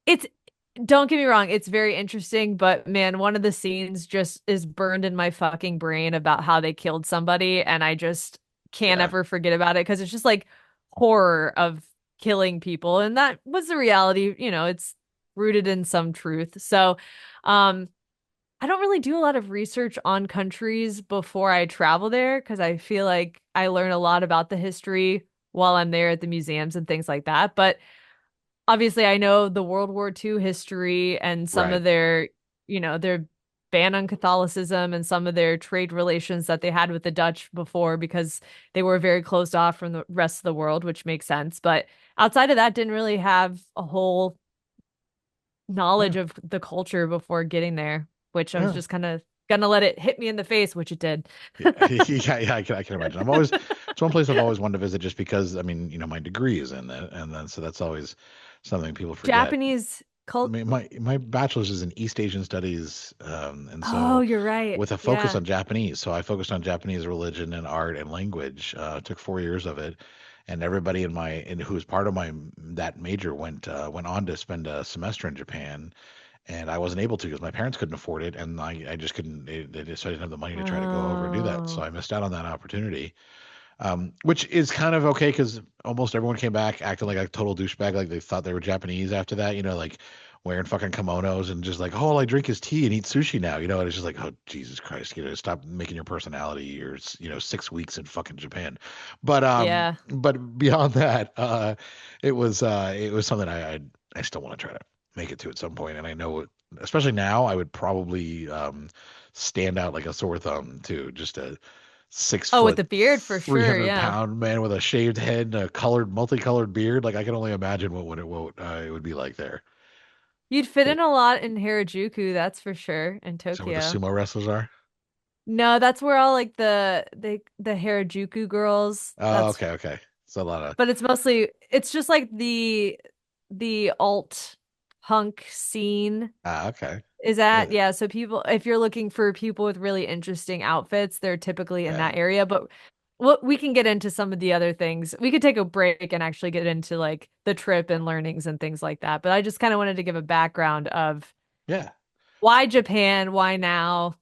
It's Don't get me wrong, it's very interesting, but man, one of the scenes just is burned in my fucking brain about how they killed somebody, and I just can't yeah. ever forget about it because it's just like horror of killing people, and that was the reality, it's rooted in some truth. So, um, I don't really do a lot of research on countries before I travel there because I feel like I learn a lot about the history while I'm there at the museums and things like that. But obviously I know the World War II history and some Right. of their ban on Catholicism and some of their trade relations that they had with the Dutch before because they were very closed off from the rest of the world, which makes sense. But outside of that, didn't really have a whole Yeah. knowledge of the culture before getting there, which I was Yeah. just kind of gonna let it hit me in the face, which it did. Yeah, yeah, I can imagine. It's one place I've always wanted to visit just because I mean, my degree is in it, and then so that's always something people forget. Japanese cult. My bachelor's is in East Asian Studies, and Oh, so you're right. with a focus Yeah. on Japanese. So I focused on Japanese religion and art and language. Took 4 years of it, and everybody who was part of my that major went on to spend a semester in Japan, and I wasn't able to because my parents couldn't afford it, and I just couldn't. So I didn't have the money to try to go over and do that. So Oh, I missed out on that opportunity, which is kind of okay because almost everyone came back acting like a total douchebag, like they thought they were Japanese after that. Like wearing fucking kimonos and just like, oh, all I drink is tea and eat sushi now. And it's just like, oh, Jesus Christ, stop making your personality your 6 weeks in fucking Japan. yeah. But beyond that, it was something I still want to try to make it to at some point, and I know. Especially now, I would probably stand out like a sore thumb too. Just a six Oh, with foot, the beard for three sure. hundred Yeah. pound man with a shaved head and a multicolored beard. Like I can only imagine what it would be like there. You'd fit Is in a lot in Harajuku, that's for sure, in that where the Tokyo. sumo wrestlers are? No, that's where all like the Harajuku girls. Oh, That's okay, okay. So a lot of but it's just like the alt punk scene okay. is at. Yeah, Yeah, so people if you're looking for people with really interesting outfits, they're typically in yeah. that area, but what we can get into some of the other things. We could take a break and actually get into like the trip and learnings and things like that. But I just kind of wanted to give a background of Yeah. why Japan, why now?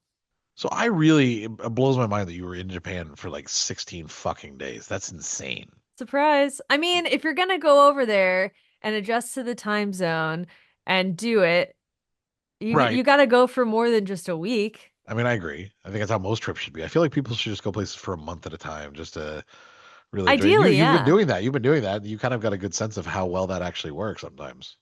So I really it blows my mind that you were in Japan for like 16 fucking days. That's insane. Surprise. I mean, if you're gonna go over there and adjust to the time zone and do it, Right. you got to go for more than just a week. I mean, I agree. I think that's how most trips should be. I feel like people should just go places for a month at a time just to really enjoy it. Ideally, You've been yeah. doing that. You've been doing that. You kind of got a good sense of how well that actually works sometimes.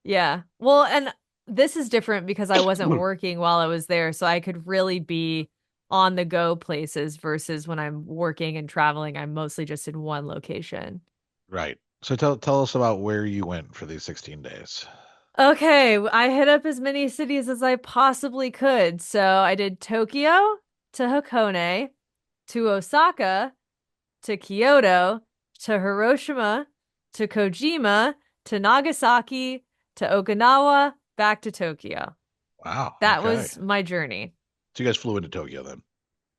Yeah. Well, and this is different because I wasn't working while I was there, so I could really be on the go places versus when I'm working and traveling, I'm mostly just in one location. Right. So tell us about where you went for these 16 days. Okay, I hit up as many cities as I possibly could. So I did Tokyo to Hakone to Osaka to Kyoto to Hiroshima to Kojima to Nagasaki to Okinawa back to Tokyo. Wow. That Okay. was my journey. So you guys flew into Tokyo then.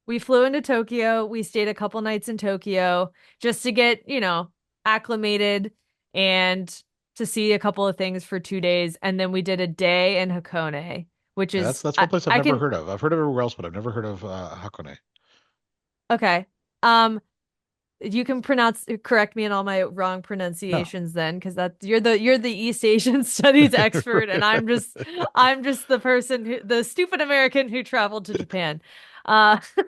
We flew into Tokyo. We stayed a couple nights in Tokyo just to get, acclimated and to see a couple of things for 2 days. And then we did a day in Hakone, which Yeah, is, that's one place I've I never can, heard of. I've heard of everywhere else, but I've never heard of Hakone. okay. You can correct me in all my wrong No. pronunciations then, because you're the East Asian studies expert, and I'm just the person the stupid American who traveled to Japan. Uh, No,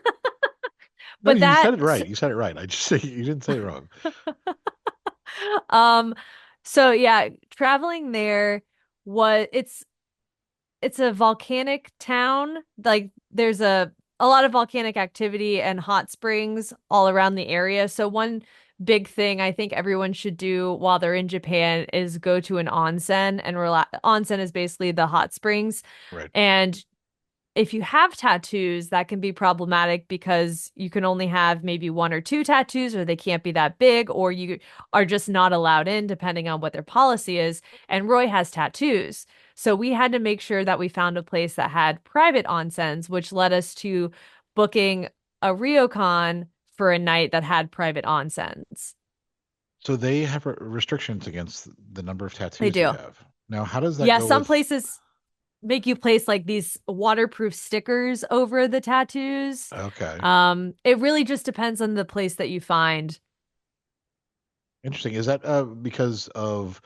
but you that said it right. You said it right. I just say you didn't say it wrong. um so yeah, traveling there was it's a volcanic town. Like there's a lot of volcanic activity and hot springs all around the area. So one big thing I think everyone should do while they're in Japan is go to an onsen and relax. Onsen is basically the hot springs. Right. And if you have tattoos, that can be problematic because you can only have maybe one or two tattoos, or they can't be that big, or you are just not allowed in depending on what their policy is. And Roy has tattoos. So we had to make sure that we found a place that had private onsens, which led us to booking a ryokan for a night that had private onsens. So they have restrictions against the number of They tattoos you do. have. Now, how does that Yeah, go some with? places make you place like these waterproof stickers over the tattoos. Okay. It really just depends on the place that you find. Interesting. Is that because of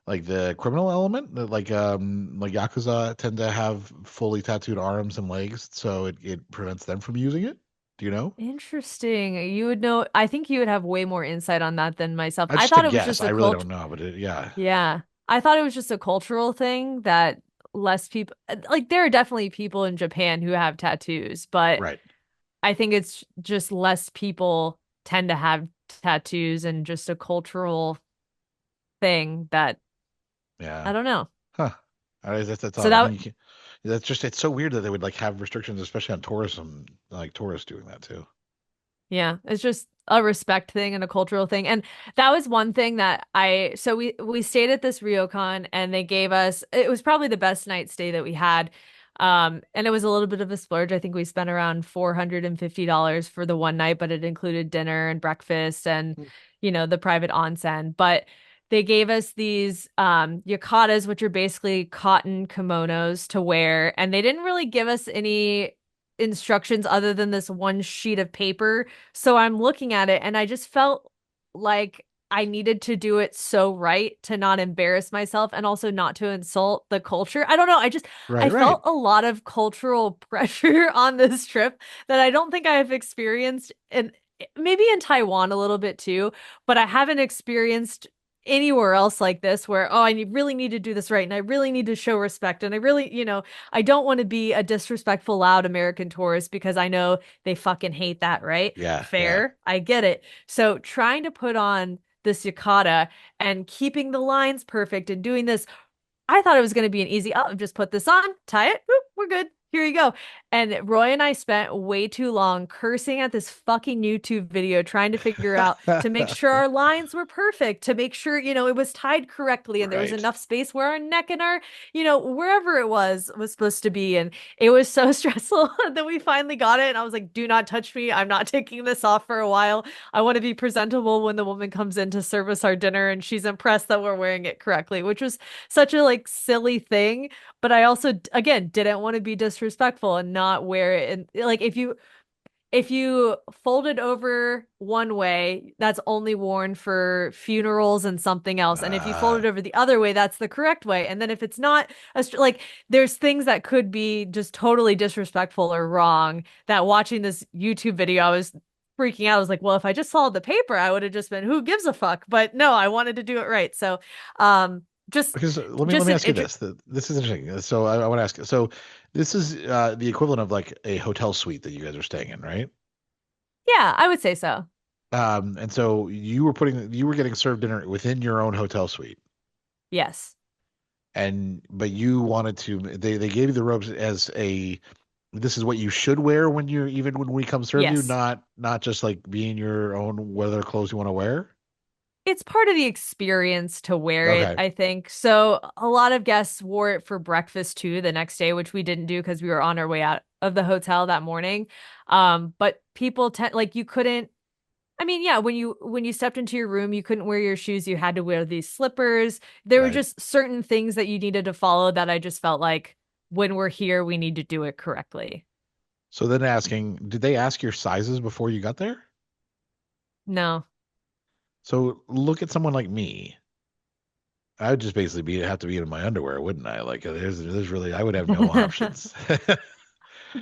like the criminal element? That, like Yakuza tend to have fully tattooed arms and legs, so it prevents them from using it? Do you know? Interesting. You would know, I think you would have way more insight on that than myself. That's I just a thought it was guess. just I a really cult. don't know, but yeah. Yeah. I thought it was just a cultural thing that less people, like, there are definitely people in Japan who have tattoos, but Right. I think it's just less people tend to have tattoos and just a cultural thing that I Yeah. don't know. Huh. That's So odd. I mean, that that's just it's so weird that they would like have restrictions, especially on tourism, like tourists doing that too. Yeah, it's just a respect thing and a cultural thing. And that was one thing that so we stayed at this ryokan and they gave us it was probably the best night stay that we had. And it was a little bit of a splurge. I think we spent around $450 for the one night, but it included dinner and breakfast and the private onsen. But they gave us these yukatas, which are basically cotton kimonos to wear, and they didn't really give us any instructions other than this one sheet of paper. So I'm looking at it and I just felt like I needed to do it so right to not embarrass myself and also not to insult the culture. I don't know. I Right, right. felt a lot of cultural pressure on this trip that I don't think I have experienced in maybe in Taiwan a little bit too, but I haven't experienced anywhere else like this where really need to do this right and I really need to show respect and I really I don't want to be a disrespectful loud American tourist because I know they fucking hate that, right? Yeah, yeah. Fair, I get it. So trying to put on this yukata and keeping the lines perfect and doing this, I thought it was going to be an easy, oh, just put this on, tie it, whoop, we're good. here you go. And Roy and I spent way too long cursing at this fucking YouTube video, trying to figure out to make sure our lines were perfect, to make sure, it was tied correctly and there was Right. enough space where our neck and our, wherever it was supposed to be. And it was so stressful that we finally got it. And I was like, do not touch me. I'm not taking this off for a while. I want to be presentable when the woman comes in to serve us our dinner and she's impressed that we're wearing it correctly, which was such a like silly thing. But I also, again, didn't want to be disrespectful and not wear it. And like, if you fold it over one way, that's only worn for funerals and something else. And if you fold Uh, it over the other way, that's the correct way. And then if it's not, like, there's things that could be just totally disrespectful or wrong. That watching this YouTube video, I was freaking out. I was like, well, if I just followed the paper, I would have just been, who gives a fuck? But no, I wanted to do it right. So, just because let just me an ask you this. This is interesting. So I want to ask. So this is the equivalent of like a hotel suite that you guys are staying in, right? yeah, I would say so. And so you were getting served dinner within your own hotel suite, Yes. but you wanted to. They gave you the robes as a. This is what you should wear when when we come serve you, Yes. not just like being your own whatever clothes you want to wear. It's part of the experience to wear it, Okay. I think. So a lot of guests wore it for breakfast too the next day, which we didn't do because we were on our way out of the hotel that morning. But people tend like you couldn't. I mean, yeah, when you stepped into your room, you couldn't wear your shoes. You had to wear these slippers. There were Right. just certain things that you needed to follow that I just felt like when we're here, we need to do it correctly. So then asking, did they ask your sizes before you got there? No. So look at someone like me. I would just basically have to be in my underwear, wouldn't I? Like there's really I would have no options.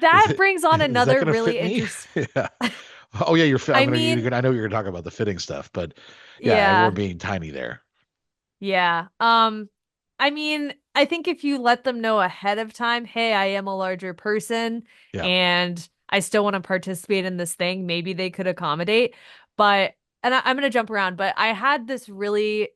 That brings on Is that another gonna fit really me? interesting. Yeah. Oh yeah, I mean, I know you're gonna talk about the fitting stuff, but yeah, everyone yeah. being tiny there. Yeah. I mean, I think if you let them know ahead of time, hey, I am a larger person Yeah. and I still want to participate in this thing, maybe they could accommodate. But, and I'm going to jump around, but I had this really,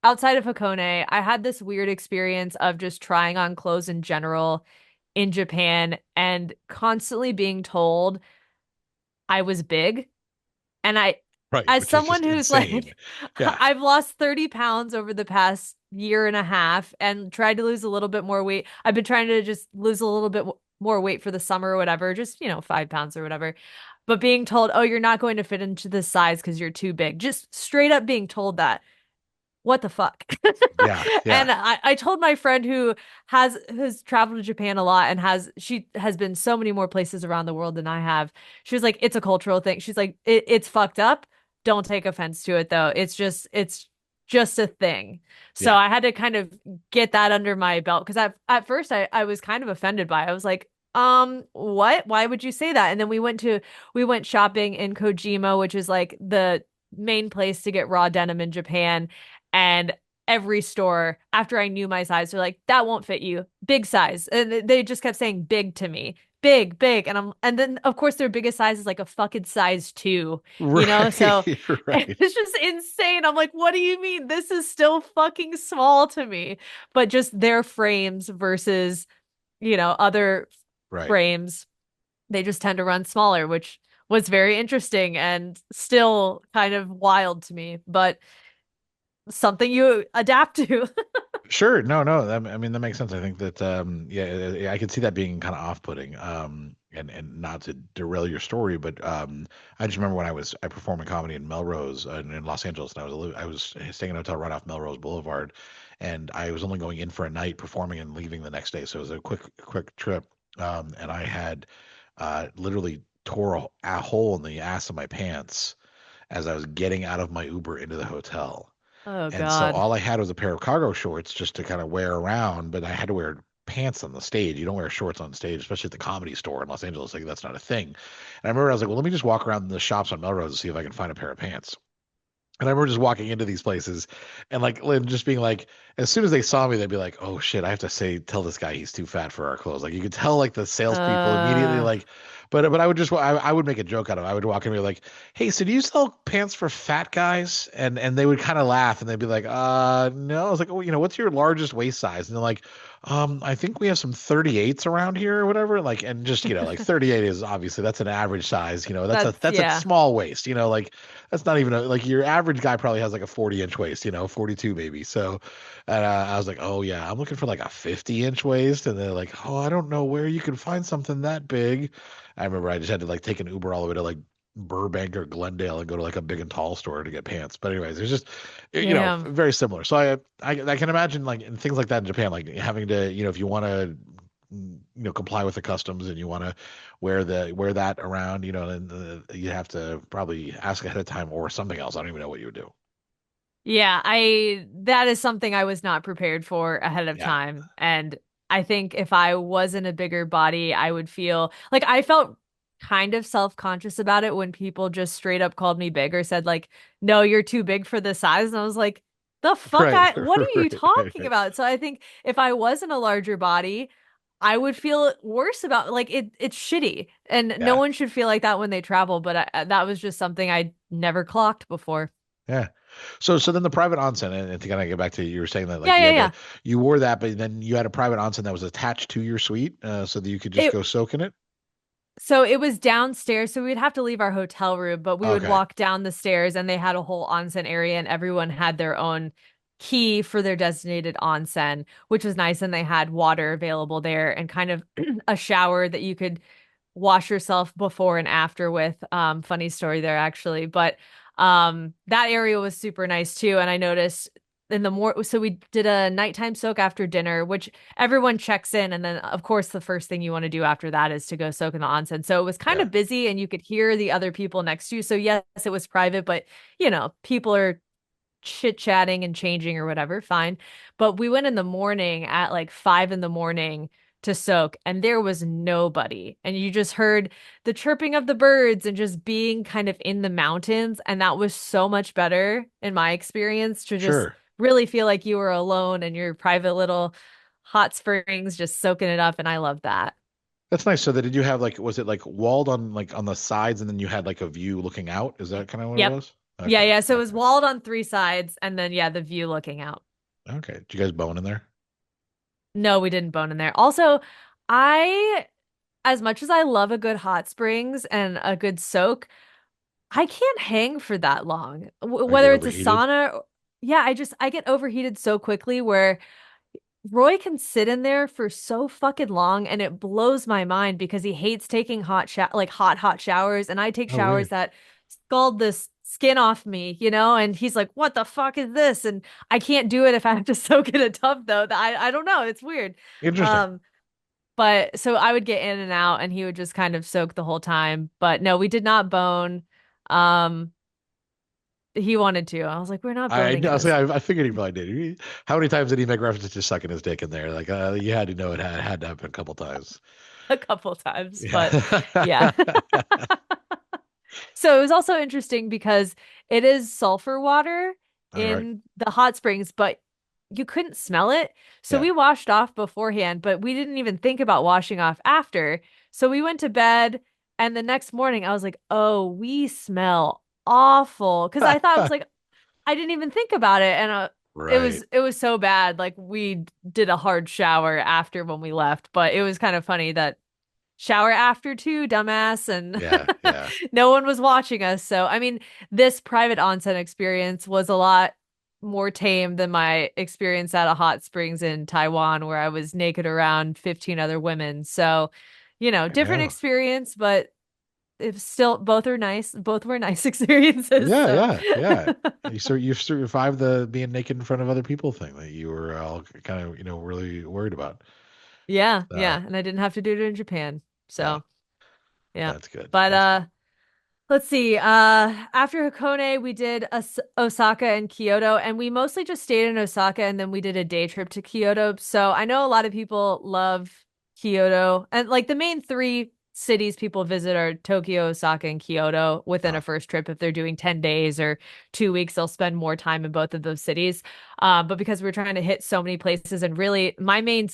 outside of Hakone, I had this weird experience of just trying on clothes in general in Japan and constantly being told I was big. And Right, as which is someone just who's insane. like, Yeah. I've lost 30 pounds over the past year and a half and tried to lose a little bit more weight. I've been trying to just lose a little bit more weight for the summer or whatever, just, 5 pounds or whatever. But being told, oh, you're not going to fit into this size because you're too big, just straight up being told that. What the fuck? Yeah. Yeah. And I told my friend who has traveled to Japan a lot and she has been so many more places around the world than I have. She was like, it's a cultural thing. She's like, it's fucked up. Don't take offense to it though. It's just a thing. So Yeah. I had to kind of get that under my belt because at first I was kind of offended by it. I was like, what? Why would you say that? And then we went shopping in Kojima, which is like the main place to get raw denim in Japan. And every store, after I knew my size, they're like, that won't fit you. Big size. And they just kept saying big to me. Big, big. And then of course their biggest size is like a fucking size 2, So Right. Right. it's just insane. I'm like, what do you mean? This is still fucking small to me. But just their frames versus, other Right. frames, they just tend to run smaller, which was very interesting and still kind of wild to me. But something you adapt to. Sure. No, no. I mean, that makes sense. I think that, yeah, I could see that being kind of off-putting. And not to derail your story, but I just remember when I performed in comedy in Melrose in Los Angeles, and I was staying in a hotel right off Melrose Boulevard, and I was only going in for a night performing and leaving the next day, so it was a quick trip. And I had literally tore a hole in the ass of my pants as I was getting out of my Uber into the hotel. Oh And so God. all I had was a pair of cargo shorts just to kind of wear around, but I had to wear pants on the stage. You don't wear shorts on stage, especially at the Comedy Store in Los Angeles. Like that's not a thing. And I remember I was like, well, let me just walk around the shops on Melrose and see if I can find a pair of pants. And I remember just walking into these places and like just being like, as soon as they saw me, they'd be like, "Oh shit, I have to tell this guy he's too fat for our clothes." Like you could tell like the salespeople immediately Uh, like, but I would I would make a joke out of it. I would walk in and be like, "Hey, so do you sell pants for fat guys?" And they would kind of laugh and they'd be like, no." I was like, "Oh, what's your largest waist size?" And they're like, I think we have some 38s around here or whatever." Like, and just, like 38 is obviously that's an average size, that's a yeah. small waist, like that's not even like your average guy probably has like a 40-inch waist, 42 maybe. So, and I was like, "Oh yeah, I'm looking for like a 50-inch waist." And they're like, "Oh, I don't know where you can find something that big." I remember I just had to like take an Uber all the way to like Burbank or Glendale and go to like a big and tall store to get pants. But anyways, it's just, Damn. very similar. So I can imagine like in things like that in Japan, like having to, if you want to, comply with the customs and you want to wear that around, then you have to probably ask ahead of time or something else. I don't even know what you would do. Yeah, that is something I was not prepared for ahead of Yeah. time. And I think if I was in a bigger body, I would feel like I felt kind of self-conscious about it when people just straight up called me big or said like, "No, you're too big for this size." And I was like, "The fuck Right. what are you Right. talking about?" So I think if I was in a larger body, I would feel worse about like it's shitty. And no Yeah. one should feel like that when they travel, but that was just something I never clocked before. Yeah. So then the private onsen, and to kind of get back to you were saying that like Yeah, yeah, yeah. you wore that, but then you had a private onsen that was attached to your suite, so that you could just It go soak in it. So it was downstairs, so we'd have to leave our hotel room, but we would Okay. walk down the stairs and they had a whole onsen area and everyone had their own key for their designated onsen, which was nice. And they had water available there and kind of a shower that you could wash yourself before and after with. Funny story there actually. But that area was super nice too. And I noticed in the so we did a nighttime soak after dinner, which everyone checks in. And then of course the first thing you want to do after that is to go soak in the onsen. So it was kind Yeah. of busy and you could hear the other people next to you. So yes, it was private, but people are chit-chatting and changing or whatever, fine. But we went in the morning at like 5 in the morning to soak, and there was nobody. And you just heard the chirping of the birds and just being kind of in the mountains. And that was so much better in my experience to just Sure. really feel like you were alone in your private little hot springs, just soaking it up. And I love that. That's nice. So that did you have like was it like walled on like on the sides and then you had like a view looking out? Is that kind of what it Yep. was? Yeah, Okay. yeah. So it was Okay. walled on three sides, and then yeah, the view looking out. Okay. Did you guys bone in there? No, we didn't bone in there. Also, I, as much as I love a good hot springs and a good soak, I can't hang for that long. Or you get Whether it's a overheated? sauna, yeah, I get overheated so quickly where Roy can sit in there for so fucking long and it blows my mind because he hates taking hot showers and I take Oh, showers weird. that scald the skin off me, and he's like, "What the fuck is this?" And I can't do it if I have to soak in a tub though. I don't know, it's weird. Interesting. Um but so I would get in and out and he would just kind of soak the whole time. But no, we did not bone. Um he wanted to. I was like, "We're not boning in Honestly, this." I figured he probably did. How many times did he make reference to sucking his dick in there? Like, you had to know it had to happen a couple times. A couple times, but yeah. Yeah. So it was also interesting because it is sulfur water All right. in the hot springs, but you couldn't smell it. So Yeah. we washed off beforehand, but we didn't even think about washing off after. So we went to bed, and the next morning I was like, "Oh, we smell awful." Because I thought it was like, I didn't even think about it. And it Right. was it was so bad. Like we did a hard shower after when we left, but it was kind of funny that shower after too, dumbass, and Yeah. Yeah. no one was watching us. So, I mean, this private onsen experience was a lot more tame than my experience at a hot springs in Taiwan, where I was naked around 15 other women. So, different Yeah. experience, but it's still both are nice. Both were nice experiences. Yeah. So, Yeah. Yeah. You survived the being naked in front of other people thing that you were all kind of, really worried about. yeah, So, yeah. And I didn't have to do it in Japan. yeah, So, yeah. that's good. But That's good. let's see. After Hakone, we did Osaka and Kyoto, and we mostly just stayed in Osaka, and then we did a day trip to Kyoto. So I know a lot of people love Kyoto, and like the main three cities people visit are Tokyo, Osaka, and Kyoto within a first trip. If they're doing 10 days or 2 weeks, they'll spend more time in both of those cities. But because we're trying to hit so many places, and really my main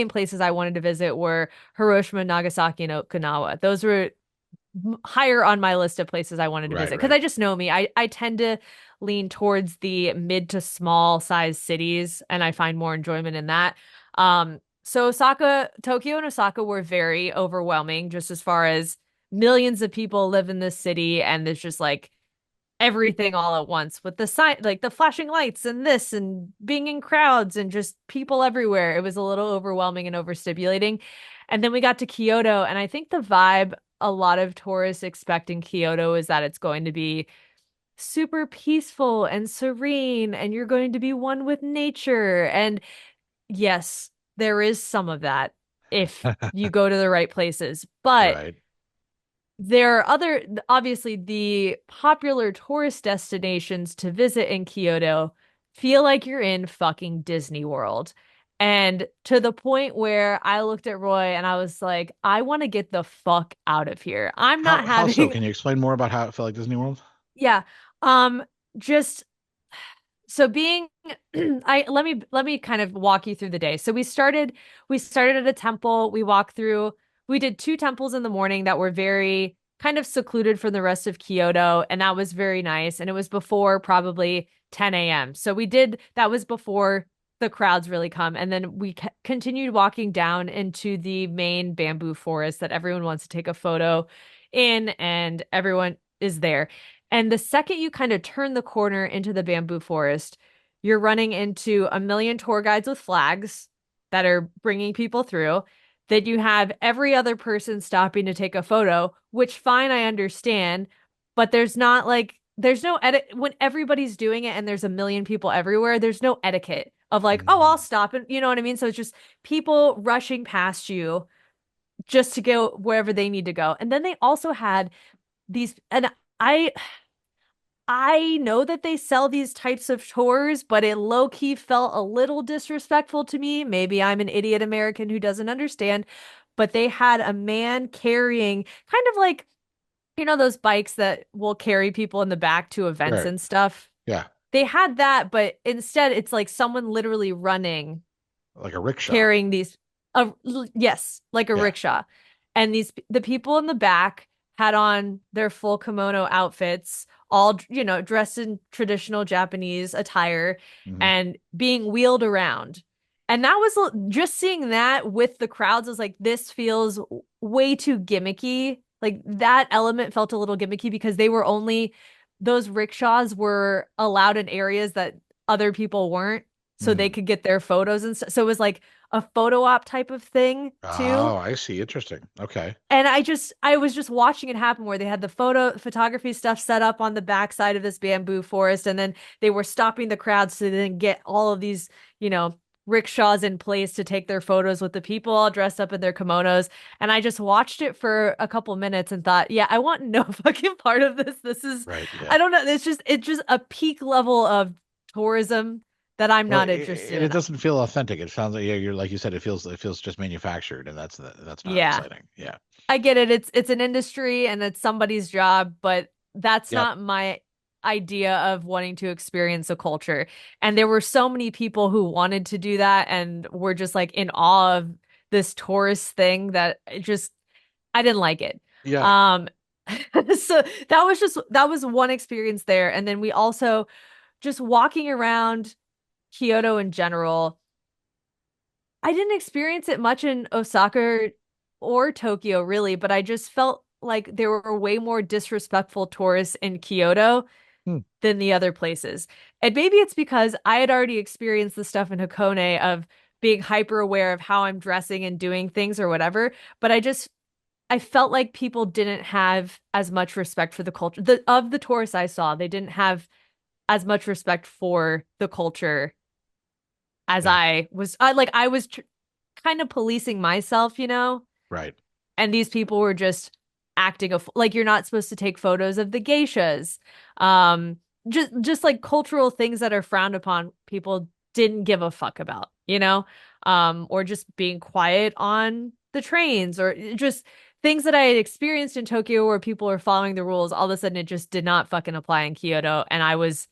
places I wanted to visit were Hiroshima, Nagasaki, and Okinawa. Those were higher on my list of places I wanted to Right, visit because right. I just know me. I tend to lean towards the mid to small size cities, and I find more enjoyment in that. So Tokyo and Osaka were very overwhelming, just as far as millions of people live in this city, and there's just like everything all at once with the sign, like the flashing lights and this, and being in crowds and just people everywhere. It was a little overwhelming and overstimulating. And then we got to Kyoto, and I think the vibe a lot of tourists expect in Kyoto is that it's going to be super peaceful and serene, and you're going to be one with nature. And yes, there is some of that if you go to the right places. But Right. there are obviously, the popular tourist destinations to visit in Kyoto feel like you're in fucking Disney World. And to the point where I looked at Roy and I was like, I want to get the fuck out of here. I'm not How so? having, Can you explain more about how it felt like Disney World? yeah. Just so being I let me kind of walk you through the day. So we started at a temple. We did two temples in the morning that were very kind of secluded from the rest of Kyoto, and that was very nice. And it was before probably 10 a.m. So that was before the crowds really come. And then we continued walking down into the main bamboo forest that everyone wants to take a photo in, and everyone is there. And the second you kind of turn the corner into the bamboo forest, you're running into a million tour guides with flags that are bringing people through. That you have every other person stopping to take a photo, which fine, I understand, but there's no when everybody's doing it and there's a million people everywhere, there's no etiquette of like, oh, I'll Mm. stop, and you know what I mean? So it's just people rushing past you just to go wherever they need to go. And then they also had these, and I know that they sell these types of tours, but it low key felt a little disrespectful to me. Maybe I'm an idiot American who doesn't understand, but they had a man carrying kind of like, those bikes that will carry people in the back to events Right. and stuff. Yeah. They had that, but instead it's like someone literally running, Like a rickshaw. carrying these yes, like a Yeah. rickshaw. And the people in the back had on their full kimono outfits, all dressed in traditional Japanese attire, Hmm. and being wheeled around. And that was just seeing that with the crowds was like, this feels way too gimmicky. Like that element felt a little gimmicky because those rickshaws were allowed in areas that other people weren't, so they Mm. could get their photos and stuff. So it was like a photo op type of thing too. Oh, I see. Interesting. Okay. And I was just watching it happen where they had the photography stuff set up on the backside of this bamboo forest, and then they were stopping the crowd so they didn't get all of these, rickshaws in place to take their photos with the people all dressed up in their kimonos. And I just watched it for a couple minutes and thought, yeah, I want no fucking part of this. This is, Right. I Yeah. don't know, it's just a peak level of tourism that I'm Well, not interested it in. doesn't feel authentic. It sounds like, yeah, you're like you said, it feels just manufactured, and that's not Yeah. exciting. Yeah. I get it. It's an industry and it's somebody's job, but that's Yep. not my idea of wanting to experience a culture. And there were so many people who wanted to do that and were just like in awe of this tourist thing that I didn't like it. Yeah. Um so that was one experience there. And then we also just walking around Kyoto in general. I didn't experience it much in Osaka or Tokyo, really, but I just felt like there were way more disrespectful tourists in Kyoto Hmm. than the other places. And maybe it's because I had already experienced the stuff in Hakone of being hyper aware of how I'm dressing and doing things or whatever, but I felt like people didn't have as much respect for the culture. Of the tourists I saw, they didn't have as much respect for the culture as Yeah. I was kind of policing myself, Right. and these people were just acting like you're not supposed to take photos of the geishas. Um, just like cultural things that are frowned upon, people didn't give a fuck about, or just being quiet on the trains or just things that I had experienced in Tokyo where people were following the rules, all of a sudden it just did not fucking apply in Kyoto. And I was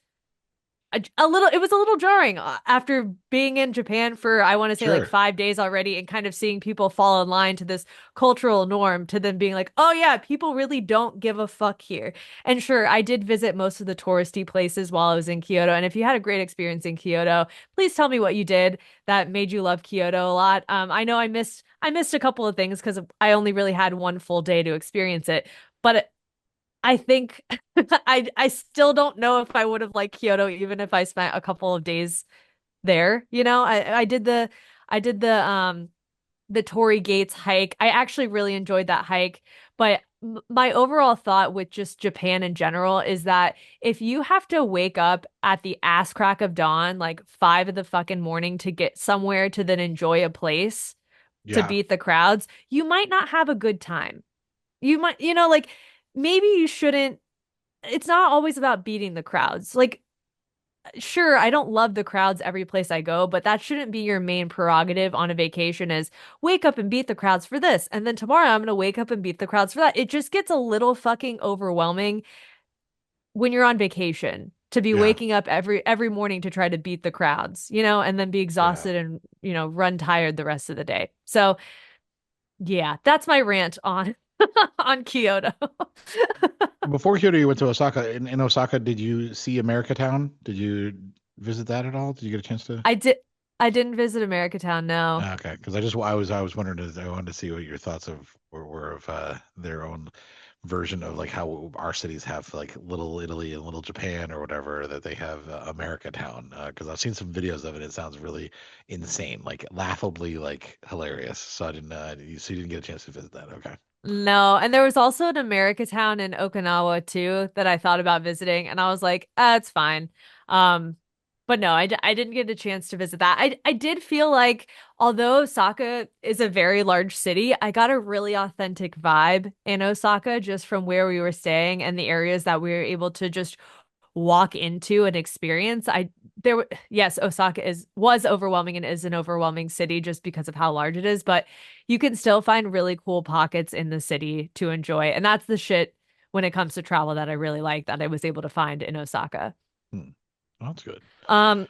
a little, it was a little jarring after being in Japan for, I want to say like Sure. 5 days already and kind of seeing people fall in line to this cultural norm to then being like, oh yeah, people really don't give a fuck here. And sure, I did visit most of the touristy places while I was in Kyoto. And if you had a great experience in Kyoto, please tell me what you did that made you love Kyoto a lot. I know I missed a couple of things because I only really had one full day to experience it. But I think I still don't know if I would have liked Kyoto even if I spent a couple of days there. You know, I did the Torii Gates hike. I actually really enjoyed that hike, but my overall thought with just Japan in general is that if you have to wake up at the ass crack of dawn, like 5 of the fucking morning to get somewhere to then enjoy a place to Yeah. beat the crowds, you might not have a good time. You might, like maybe you shouldn't. It's not always about beating the crowds. Like, sure, I don't love the crowds every place I go, but that shouldn't be your main prerogative on a vacation is wake up and beat the crowds for this. And then tomorrow I'm going to wake up and beat the crowds for that. It just gets a little fucking overwhelming when you're on vacation to be Yeah. waking up every morning to try to beat the crowds, and then be Yeah. exhausted and, run tired the rest of the day. So, yeah, that's my rant on on Kyoto. Before Kyoto, you went to Osaka. In Osaka, did you see America Town? Did you visit that at all? Did you get a chance to? I did I didn't visit America Town, no. Okay, because I was wondering, I wanted to see what your thoughts were of their own version of like how our cities have like Little Italy and Little Japan or whatever that they have America Town. Because I've seen some videos of it. It sounds really insane, like laughably like hilarious. So I didn't. So you didn't get a chance to visit that. Okay. No, and there was also an America Town in Okinawa too that I thought about visiting, and I was like, it's fine. Um, but no, I didn't get a chance to visit that. I did feel like, although Osaka is a very large city, I got a really authentic vibe in Osaka just from where we were staying and the areas that we were able to just walk into and experience. Yes, Osaka was overwhelming and is an overwhelming city just because of how large it is, but you can still find really cool pockets in the city to enjoy. And that's the shit when it comes to travel that I really like that I was able to find in Osaka. Hmm. Well, that's good. Um,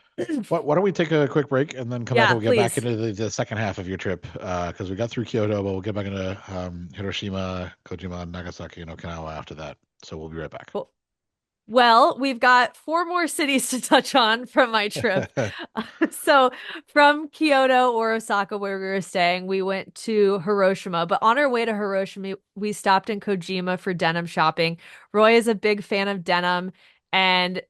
Why don't we take a quick break and then come back yeah, and we'll get back please. into the second half of your trip because we got through Kyoto, but we'll get back into Hiroshima, Kojima, Nagasaki, and Okinawa after that. So we'll be right back. Cool. Well, we've got four more cities to touch on from my trip. So, from Kyoto or Osaka, where we were staying, we went to Hiroshima. But on our way to Hiroshima, we stopped in Kojima for denim shopping. Roy is a big fan of denim, and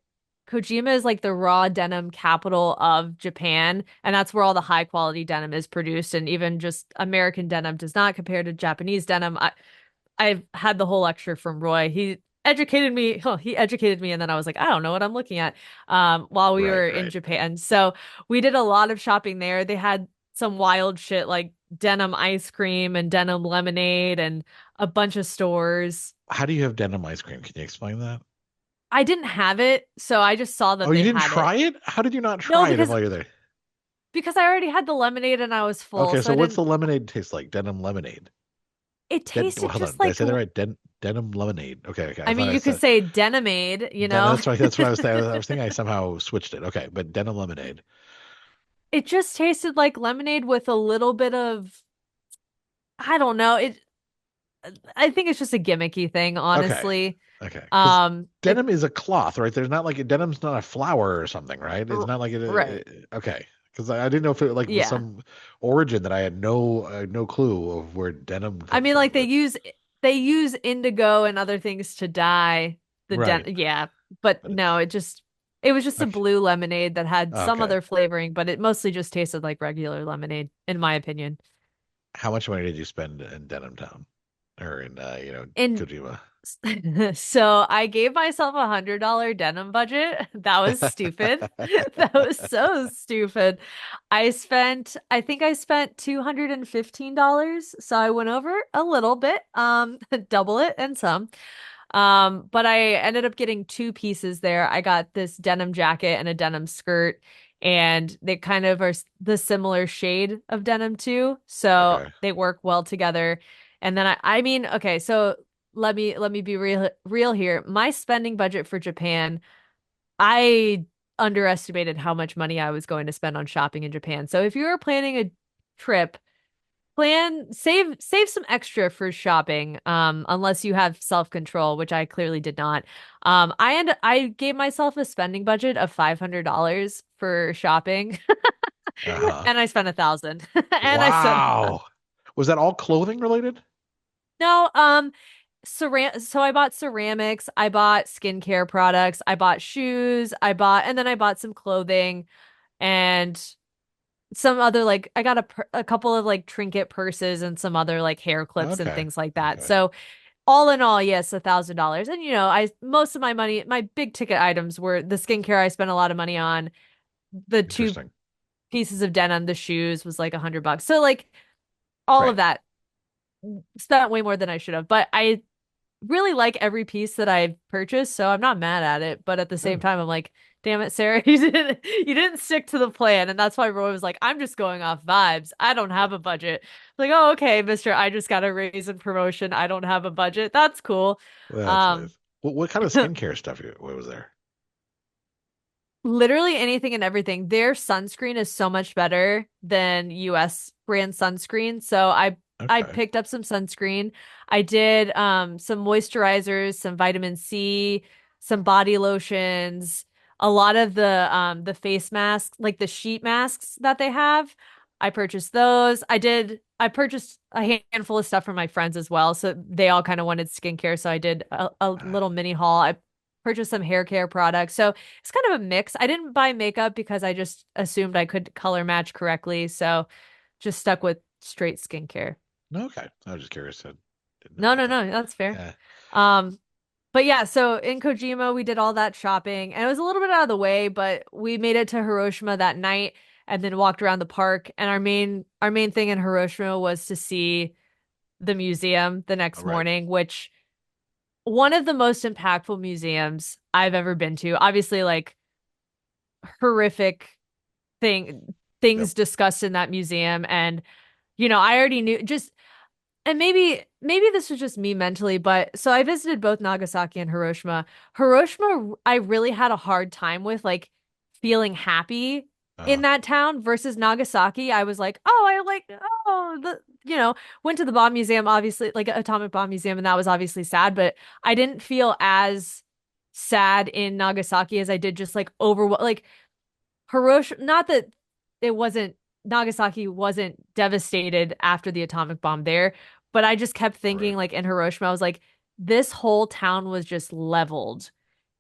Kojima is like the raw denim capital of Japan, and that's where all the high quality denim is produced. And even just American denim does not compare to Japanese denim. I've had the whole lecture from Roy. He educated me, and then I was like, I don't know what I'm looking at while we Right, were in right. Japan. So we did a lot of shopping there. They had some wild shit like denim ice cream and denim lemonade and a bunch of stores. How do you have denim ice cream? Can you explain that? I didn't have it, so I just saw Oh, that you they didn't had it. try it? How did you not No, try it because while you're there? because I already had the lemonade and I was full, Okay, so so I what's the didn't. lemonade taste like? Denim lemonade. It Well, tasted hold just on. Did I like, say that right? denim lemonade. Okay, okay. I I thought mean, I you could said say denimade, That's right. That's what I was saying. I was thinking I somehow switched it. Okay, but denim lemonade. It just tasted like lemonade with a little bit of, I don't know. I think it's just a gimmicky thing, Okay, honestly. okay. Because Um, it, denim is a cloth, right? There's not like denim's not a flower or something, right? It's r- not like right. okay. Because I didn't know if it like was Yeah. some origin that I had no clue of where denim I comes mean, like from. But they use indigo and other things to dye right. yeah, but But no, it was just a okay. blue lemonade that had some Okay. other flavoring, but it mostly just tasted like regular lemonade, in my opinion. How much money did you spend in Denim Town or in And Kojima? so I gave myself $100 denim budget. That was stupid. That was so stupid. I think I spent $215. So I went over a little bit, double it and some. But I ended up getting two pieces there. I got this denim jacket and a denim skirt, and they kind of are the similar shade of denim too. So Okay. they work well together. And then I mean, okay, so let me be real here. My spending budget for Japan, I underestimated how much money I was going to spend on shopping in Japan. So if you were planning a trip, save some extra for shopping, unless you have self-control, which I clearly did not. I gave myself a spending budget of $500 for shopping Uh-huh. and I spent 1,000. And I spent Wow. Was that all clothing related? no, so I bought ceramics, I bought skincare products, I bought shoes, and then I bought some clothing and some other like I got a couple of like trinket purses and some other like hair clips and Okay. things like that. Okay. So all in all, yes, $1,000. And I most of my money, my big ticket items were the skincare I spent a lot of money on, the two Interesting. pieces of denim, the shoes was like $100. So like all of Right. that spent way more than I should have. But I really like every piece that I've purchased, so I'm not mad at it. But at the same Good. time, I'm like, damn it, Sarah, you didn't stick to the plan. And that's why Roy was like, I'm just going off vibes. I don't have a budget. Like, oh, okay, mister, I just got a raise in promotion. I don't have a budget. That's cool. That's Um, nice. What kind of skincare stuff what was there? Literally anything and everything. Their sunscreen is so much better than US brand sunscreen. So I Okay. picked up some sunscreen. I did some moisturizers, some vitamin C, some body lotions, a lot of the face masks, like the sheet masks that they have. I purchased those. I purchased a handful of stuff from my friends as well. So they all kind of wanted skincare. So I did a little mini haul. I purchased some hair care products. So it's kind of a mix. I didn't buy makeup because I just assumed I could color match correctly. So just stuck with straight skincare. Okay. I was just curious. I didn't know No, about no, that. no, that's fair. Yeah. Um, but yeah, so in Kojima, we did all that shopping and it was a little bit out of the way, but we made it to Hiroshima that night and then walked around the park. And our main thing in Hiroshima was to see the museum the All next right. morning, which one of the most impactful museums I've ever been to. Obviously, like horrific Yep. things discussed in that museum, and I already knew just and maybe this was just me mentally, but so I visited both Nagasaki and Hiroshima. Hiroshima, I really had a hard time with like feeling happy in Uh, that town versus Nagasaki. I was like, oh, I like, oh, went to the bomb museum, obviously, like atomic bomb museum, and that was obviously sad, but I didn't feel as sad in Nagasaki as I did just like over like Hiroshima, not that it wasn't Nagasaki wasn't devastated after the atomic bomb there, but I just kept thinking right. like in Hiroshima, I was like, this whole town was just leveled.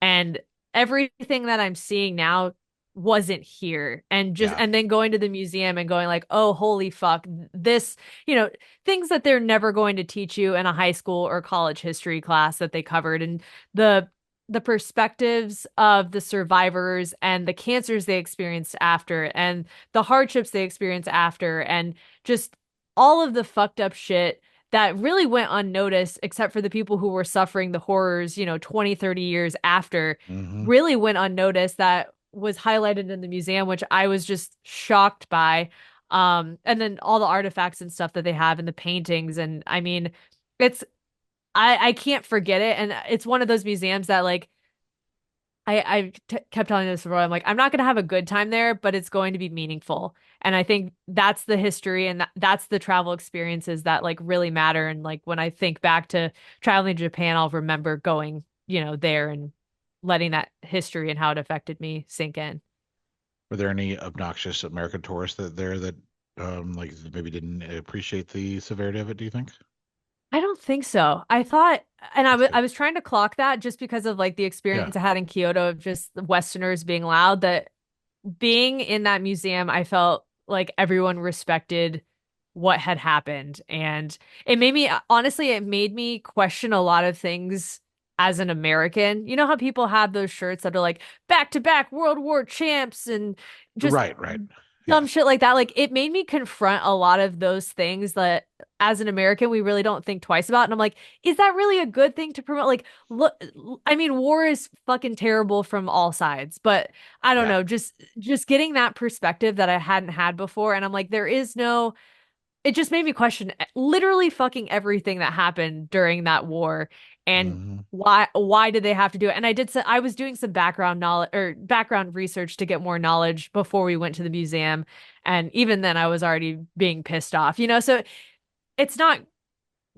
And everything that I'm seeing now wasn't here. Yeah. And then going to the museum and going like, oh, holy fuck, this, you know, things that they're never going to teach you in a high school or college history class that they covered. And the the perspectives of the survivors and the cancers they experienced after and the hardships they experienced after and just all of the fucked up shit that really went unnoticed except for the people who were suffering the horrors, 20, 30 years after Hmm. really went unnoticed that was highlighted in the museum, which I was just shocked by. And then all the artifacts and stuff that they have and the paintings. And I mean, it's I can't forget it. And it's one of those museums that like kept telling this before. I'm like, I'm not gonna have a good time there, but it's going to be meaningful. And I think that's the history and that's the travel experiences that like really matter. And like when I think back to traveling to Japan, I'll remember going, there and letting that history and how it affected me sink in. Were there any obnoxious American tourists that like maybe didn't appreciate the severity of it, do you think? I don't think so. I thought, and That's I good. was trying to clock that just because of like the Yeah. experience I had in Kyoto of just the Westerners being loud, that being in that museum, I felt like everyone respected what had happened. And it made me, honestly, it made me question a lot of things as an American. You know how people have those shirts that are like back to back World War champs and just Right, right. dumb Yeah. shit like that. Like it made me confront a lot of those things that as an American we really don't think twice about. And I'm like, is that really a good thing to promote? Like, look, I mean, war is fucking terrible from all sides, but I don't Yeah. know, just getting that perspective that I hadn't had before. And I'm like, there is no it just made me question literally fucking everything that happened during that war and Hmm. why did they have to do it? And I was doing some background knowledge or background research to get more knowledge before we went to the museum. And even then I was already being pissed off, so it's not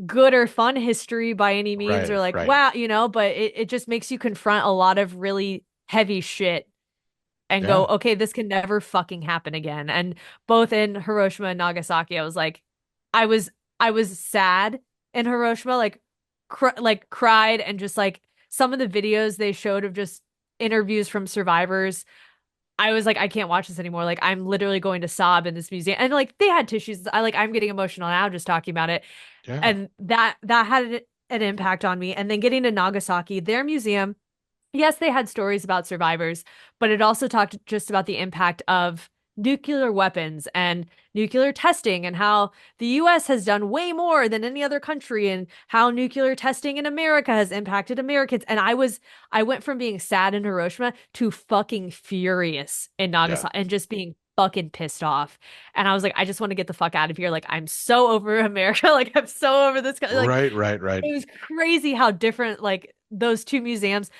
good or fun history by any means or Right, like, right. wow, but it just makes you confront a lot of really heavy shit and go, Yeah, okay, this can never fucking happen again. And both in Hiroshima and Nagasaki, I was like, I was I was sad in Hiroshima, like cried and just like some of the videos they showed of just interviews from survivors. I was like, I can't watch this anymore. Like, I'm literally going to sob in this museum. And like they had tissues. I'm getting emotional now just talking about it. yeah. And that had an impact on me. And then getting to Nagasaki, their museum, yes, they had stories about survivors, but it also talked just about the impact of nuclear weapons and nuclear testing and how the US has done way more than any other country and how nuclear testing in America has impacted Americans. And I went from being sad in Hiroshima to fucking furious in Yeah. Nagasaki and just being fucking pissed off. And I was like, I just want to get the fuck out of here. Like, I'm so over America. Like, I'm so over this. Like, Right, right, right. it was crazy how different, like, those two museums,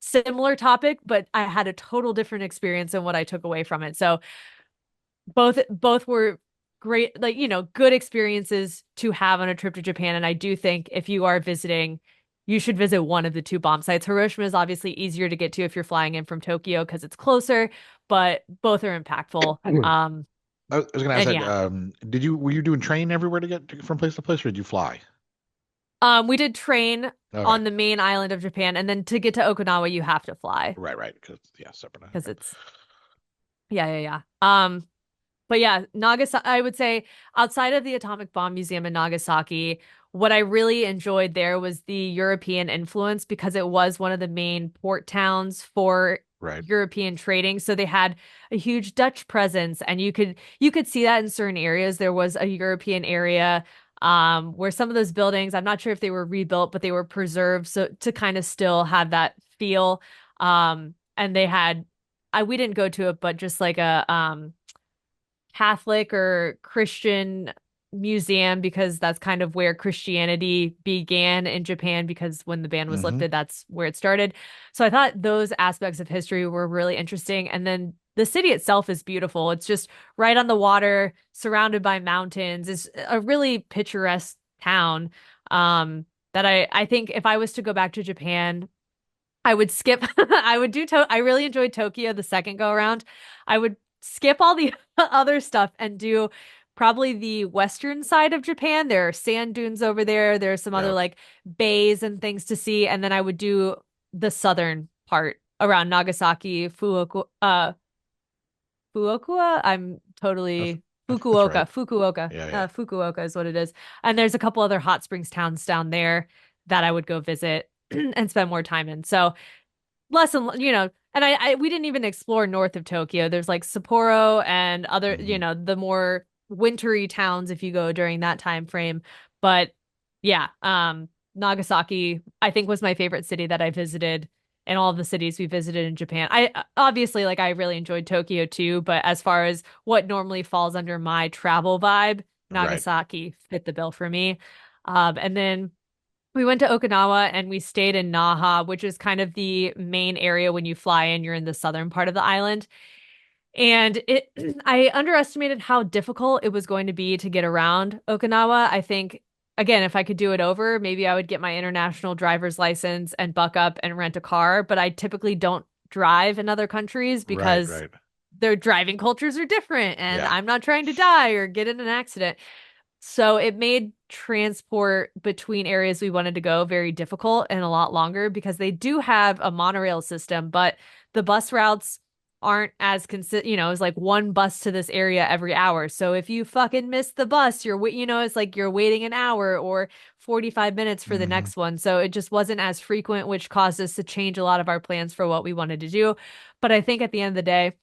similar topic, but I had a total different experience in what I took away from it. So both were great, like, good experiences to have on a trip to Japan. And I do think if you are visiting, you should visit one of the two bomb sites. Hiroshima is obviously easier to get to if you're flying in from Tokyo because it's closer, but both are impactful. I was gonna ask And that. yeah. Were you doing train everywhere to get from place to place, or did you fly? We did train Okay. on the main island of Japan, and then to get to Okinawa, you have to fly Right, right. Because yeah, separate. because Okay. it's yeah. But yeah, Nagasaki, I would say outside of the Atomic Bomb Museum in Nagasaki, what I really enjoyed there was the European influence because it was one of the main port towns for Right. European trading. So they had a huge Dutch presence and you could see that in certain areas. There was a European area where some of those buildings, I'm not sure if they were rebuilt, but they were preserved so to kind of still have that feel. And they had we didn't go to it, but just like a Catholic or Christian museum because that's kind of where Christianity began in Japan because when the ban was Hmm. lifted, that's where it started. So I thought those aspects of history were really interesting. And then the city itself is beautiful. It's just right on the water, surrounded by mountains. It's a really picturesque town. That I think if I was to go back to Japan, I would skip. I would I really enjoyed Tokyo the second go around. I would skip all the other stuff and do probably the western side of Japan. There are sand dunes over there. There are some other Yeah. like bays and things to see, and then I would do the southern part around Nagasaki, Fukuoka. I'm That's, totally that's right. Fukuoka. Yeah, yeah. Fukuoka is what it is. And there's a couple other hot springs towns down there that I would go visit and spend more time in. So less and and I we didn't even explore north of Tokyo. There's like Sapporo and other, Hmm. the more wintry towns if you go during that time frame. But yeah, Nagasaki I think was my favorite city that I visited and all of the cities we visited in Japan. I obviously like I really enjoyed Tokyo too, but as far as what normally falls under my travel vibe, Right. Nagasaki fit the bill for me. And then we went to Okinawa and we stayed in Naha, which is kind of the main area when you fly in. You're in the southern part of the island. And I underestimated how difficult it was going to be to get around Okinawa. I think, again, if I could do it over, maybe I would get my international driver's license and buck up and rent a car. But I typically don't drive in other countries Right, because right. their driving cultures are different and Yeah. I'm not trying to die or get in an accident. So it made transport between areas we wanted to go very difficult and a lot longer because they do have a monorail system, but the bus routes aren't as it's like one bus to this area every hour. So if you fucking miss the bus, it's like you're waiting an hour or 45 minutes for the Hmm. next one. So it just wasn't as frequent, which caused us to change a lot of our plans for what we wanted to do. But I think at the end of the day,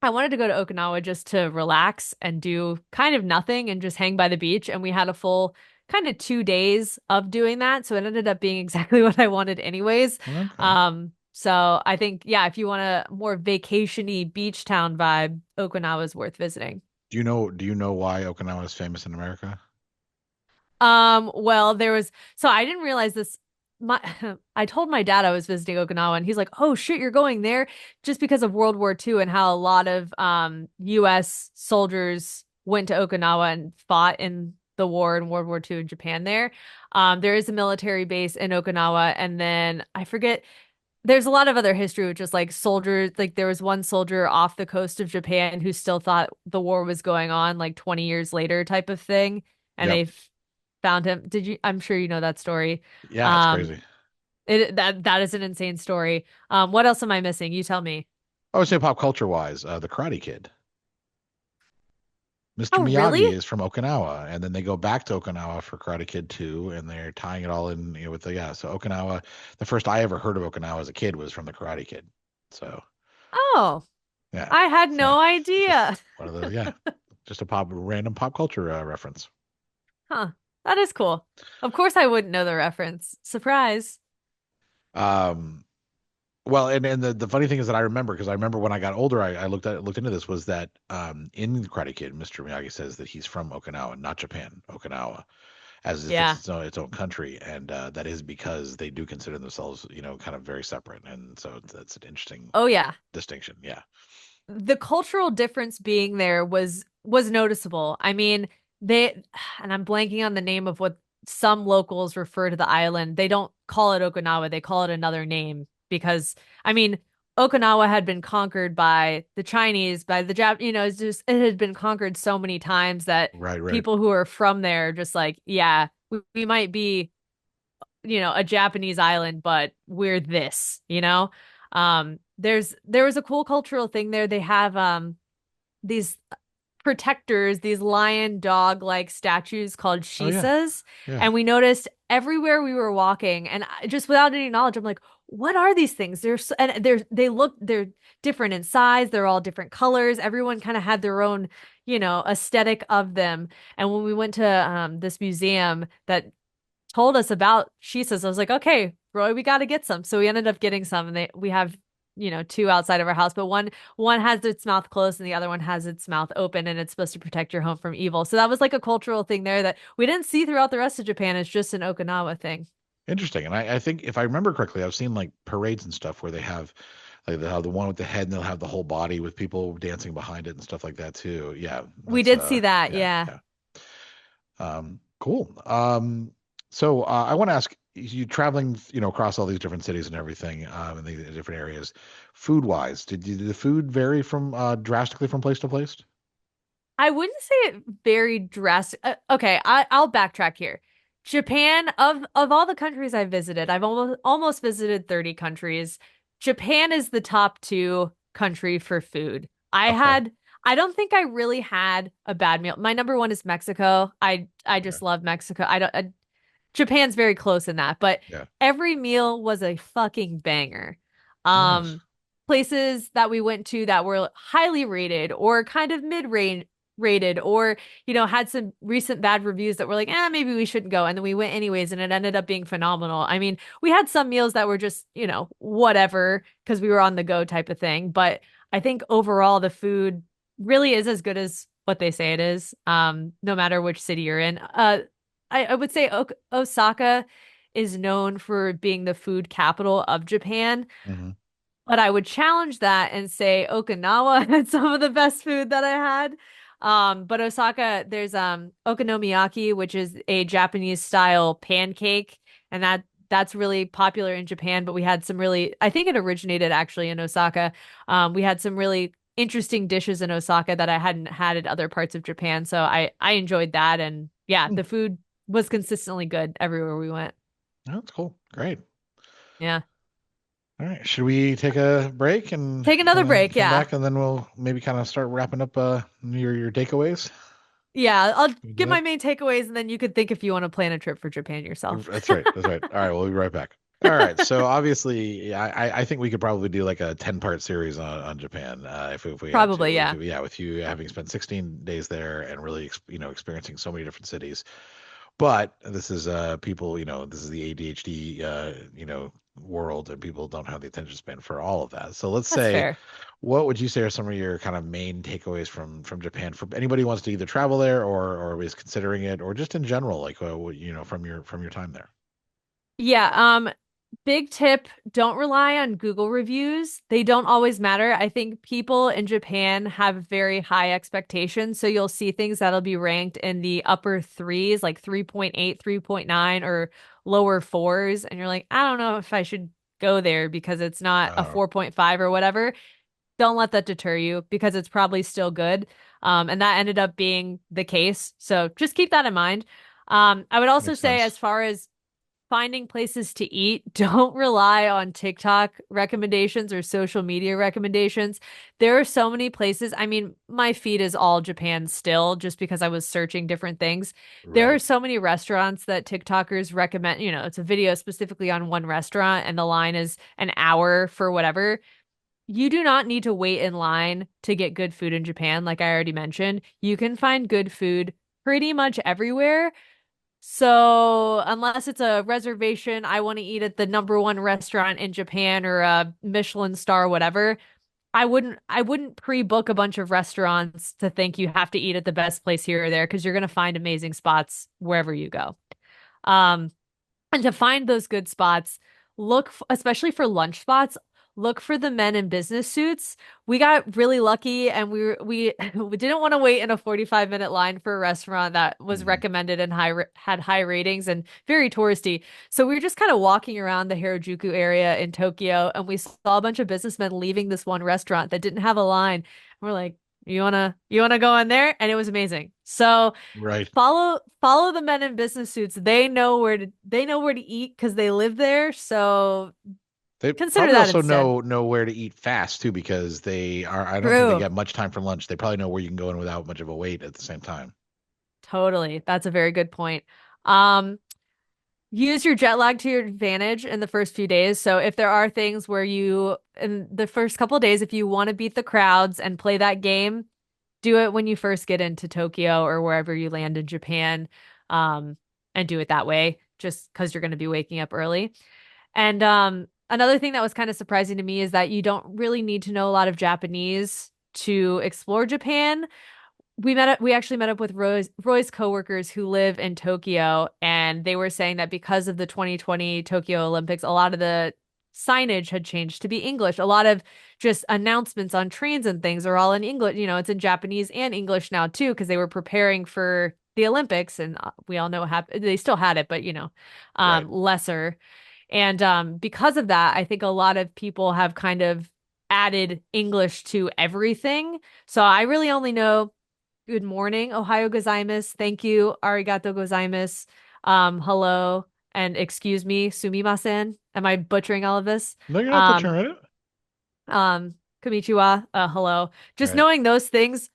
I wanted to go to Okinawa just to relax and do kind of nothing and just hang by the beach. And we had a full kind of 2 days of doing that. So it ended up being exactly what I wanted anyways. Okay. So I think, yeah, if you want a more vacation-y beach town vibe, Okinawa is worth visiting. Do you know why Okinawa is famous in America? Well, so I didn't realize this. My I told my dad I was visiting Okinawa and he's like, "Oh shit, you're going there just because of World War II and how a lot of US soldiers went to Okinawa and fought in the war in World War II in Japan there. There is a military base in Okinawa and then I forget there's a lot of other history with just like soldiers, like there was one soldier off the coast of Japan who still thought the war was going on like 20 years later type of thing. And Yep. they found him. I'm sure you know that story. Yeah, it's Um, crazy. that is an insane story. What else am I missing? You tell me. I would say pop culture wise, the Karate Kid. Mr. Oh, really? Miyagi is from Okinawa, and then they go back to Okinawa for Karate Kid 2, and they're tying it all in, with the yeah. So Okinawa, the first I ever heard of Okinawa as a kid was from the Karate Kid. So Oh, yeah, I had so no it's just idea. one of those, yeah, just a random pop culture reference. Huh. That is cool. Of course I wouldn't know the reference. Surprise. Um, well, and the funny thing is that I remember because I remember when I got older, I looked into this was that in Karate Kid, Mr. Miyagi says that he's from Okinawa, not Japan, Okinawa, as if it's Yeah. its own country, and that is because they do consider themselves, kind of very separate, and so that's an interesting Oh, yeah. distinction. Yeah. The cultural difference being there was noticeable. I mean, they and I'm blanking on the name of what some locals refer to the island. They don't call it Okinawa, they call it another name because I mean, Okinawa had been conquered by the Chinese, by the Jap, it had been conquered so many times that Right. Right. people who are from there are just like, yeah, we might be a Japanese island, but we're this, you know? There was a cool cultural thing there. They have these protectors, these lion dog like statues called Oh yeah. shisas. Yeah. And we noticed everywhere we were walking, and just without any knowledge, I'm like, what are these things? They're different in size, they're all different colors. Everyone kind of had their own, aesthetic of them. And when we went to this museum that told us about shisas, I was like, okay, Roy, we got to get some. So we ended up getting some, and we have, two outside of our house, but one has its mouth closed and the other one has its mouth open, and it's supposed to protect your home from evil. So that was like a cultural thing there that we didn't see throughout the rest of Japan. It's just an Okinawa thing. Interesting. And I think if I remember correctly, I've seen like parades and stuff where they have like they have the one with the head and they'll have the whole body with people dancing behind it and stuff like that too. Yeah, We that's did see that, yeah, yeah. yeah. Cool. So I want to ask you traveling, across all these different cities and everything, in the different areas, food wise, did the food vary from drastically from place to place? I wouldn't say it very drastic. Okay, I'll backtrack here. Japan, of all the countries I've visited, I've almost visited 30 countries. Japan is the top two country for food. Okay. I don't think I really had a bad meal. My number one is Mexico. I Okay. just love Mexico. Japan's very close in that, but Yeah. every meal was a fucking banger. Oh, nice. Places that we went to that were highly rated or kind of mid-range rated or, had some recent bad reviews that were like, maybe we shouldn't go. And then we went anyways, and it ended up being phenomenal. I mean, we had some meals that were just, whatever, because we were on the go type of thing. But I think overall the food really is as good as what they say it is, no matter which city you're in. I would say Osaka is known for being the food capital of Japan, Hmm. but I would challenge that and say Okinawa had some of the best food that I had. But Osaka, there's okonomiyaki, which is a Japanese style pancake, and that's really popular in Japan. But we had some really, I think it originated actually in Osaka. We had some really interesting dishes in Osaka that I hadn't had in other parts of Japan, so I enjoyed that. And yeah, the food was consistently good everywhere we went. That's cool. Great. Yeah. All right. Should we take a break and Take another kind of break. come Yeah. back and then we'll maybe kind of start wrapping up your takeaways? Yeah. I'll Can we do give my that? main takeaways and then you could think if you want to plan a trip for Japan yourself. That's right. That's right. All right. We'll be right back. All right. So obviously, yeah, I think we could probably do like a 10-part series on Japan, if we had to. Probably. Yeah. Yeah, with you having spent 16 days there and really, experiencing so many different cities. But this is people, this is the ADHD world, and people don't have the attention span for all of that. So let's That's say fair. What would you say are some of your kind of main takeaways from Japan for anybody who wants to either travel there or is considering it, or just in general, like from your time there? Yeah, big tip, don't rely on Google reviews. They don't always matter. I think people in Japan have very high expectations, so you'll see things that'll be ranked in the upper threes, like 3.8, 3.9, or lower fours, and you're like, I don't know if I should go there because it's not a Uh, 4.5 or whatever. Don't let that deter you because it's probably still good. And that ended up being the case. So just keep that in mind. I would also Makes say, as sense. far as finding places to eat, don't rely on TikTok recommendations or social media recommendations. There are so many places. I mean, my feed is all Japan still, just because I was searching different things. There are Right. so many restaurants that TikTokers recommend. It's a video specifically on one restaurant, and the line is an hour for whatever. You do not need to wait in line to get good food in Japan, like I already mentioned. You can find good food pretty much everywhere. So, unless it's a reservation, I want to eat at the number one restaurant in Japan or a Michelin star, whatever. I wouldn't pre-book a bunch of restaurants to think you have to eat at the best place here or there, because you're going to find amazing spots wherever you go. Um, and to find those good spots, especially for lunch spots, look for the men in business suits. We got really lucky, and we we didn't want to wait in a 45-minute line for a restaurant that was Mhm. recommended and had high ratings and very touristy. So we were just kind of walking around the Harajuku area in Tokyo, and we saw a bunch of businessmen leaving this one restaurant that didn't have a line. We're like, you wanna go in there? And it was amazing. So Right. follow the men in business suits. They know where to eat because they live there. So They consider probably that also instead. know where to eat fast too, because I don't think they True. get much time for lunch. They probably know where you can go in without much of a wait at the same time. Totally. That's a very good point. Um, use your jet lag to your advantage in the first few days. So if there are things where in the first couple of days, if you want to beat the crowds and play that game, do it when you first get into Tokyo or wherever you land in Japan. Um, and do it that way, just because you're going to be waking up early. And another thing that was kind of surprising to me is that you don't really need to know a lot of Japanese to explore Japan. We actually met up with Roy's coworkers who live in Tokyo, and they were saying that because of the 2020 Tokyo Olympics, a lot of the signage had changed to be English. A lot of just announcements on trains and things are all in English. It's in Japanese and English now too, because they were preparing for the Olympics, and we all know what happened. They still had it, but Right. lesser. And because of that, I think a lot of people have kind of added English to everything. So I really only know good morning, Ohio gozaimasu, thank you, arigato gozaimasu, hello, and excuse me, sumimasen. Am I butchering all of this? No, you're not Um, butchering it. konnichiwa, hello. Just Right. knowing those things,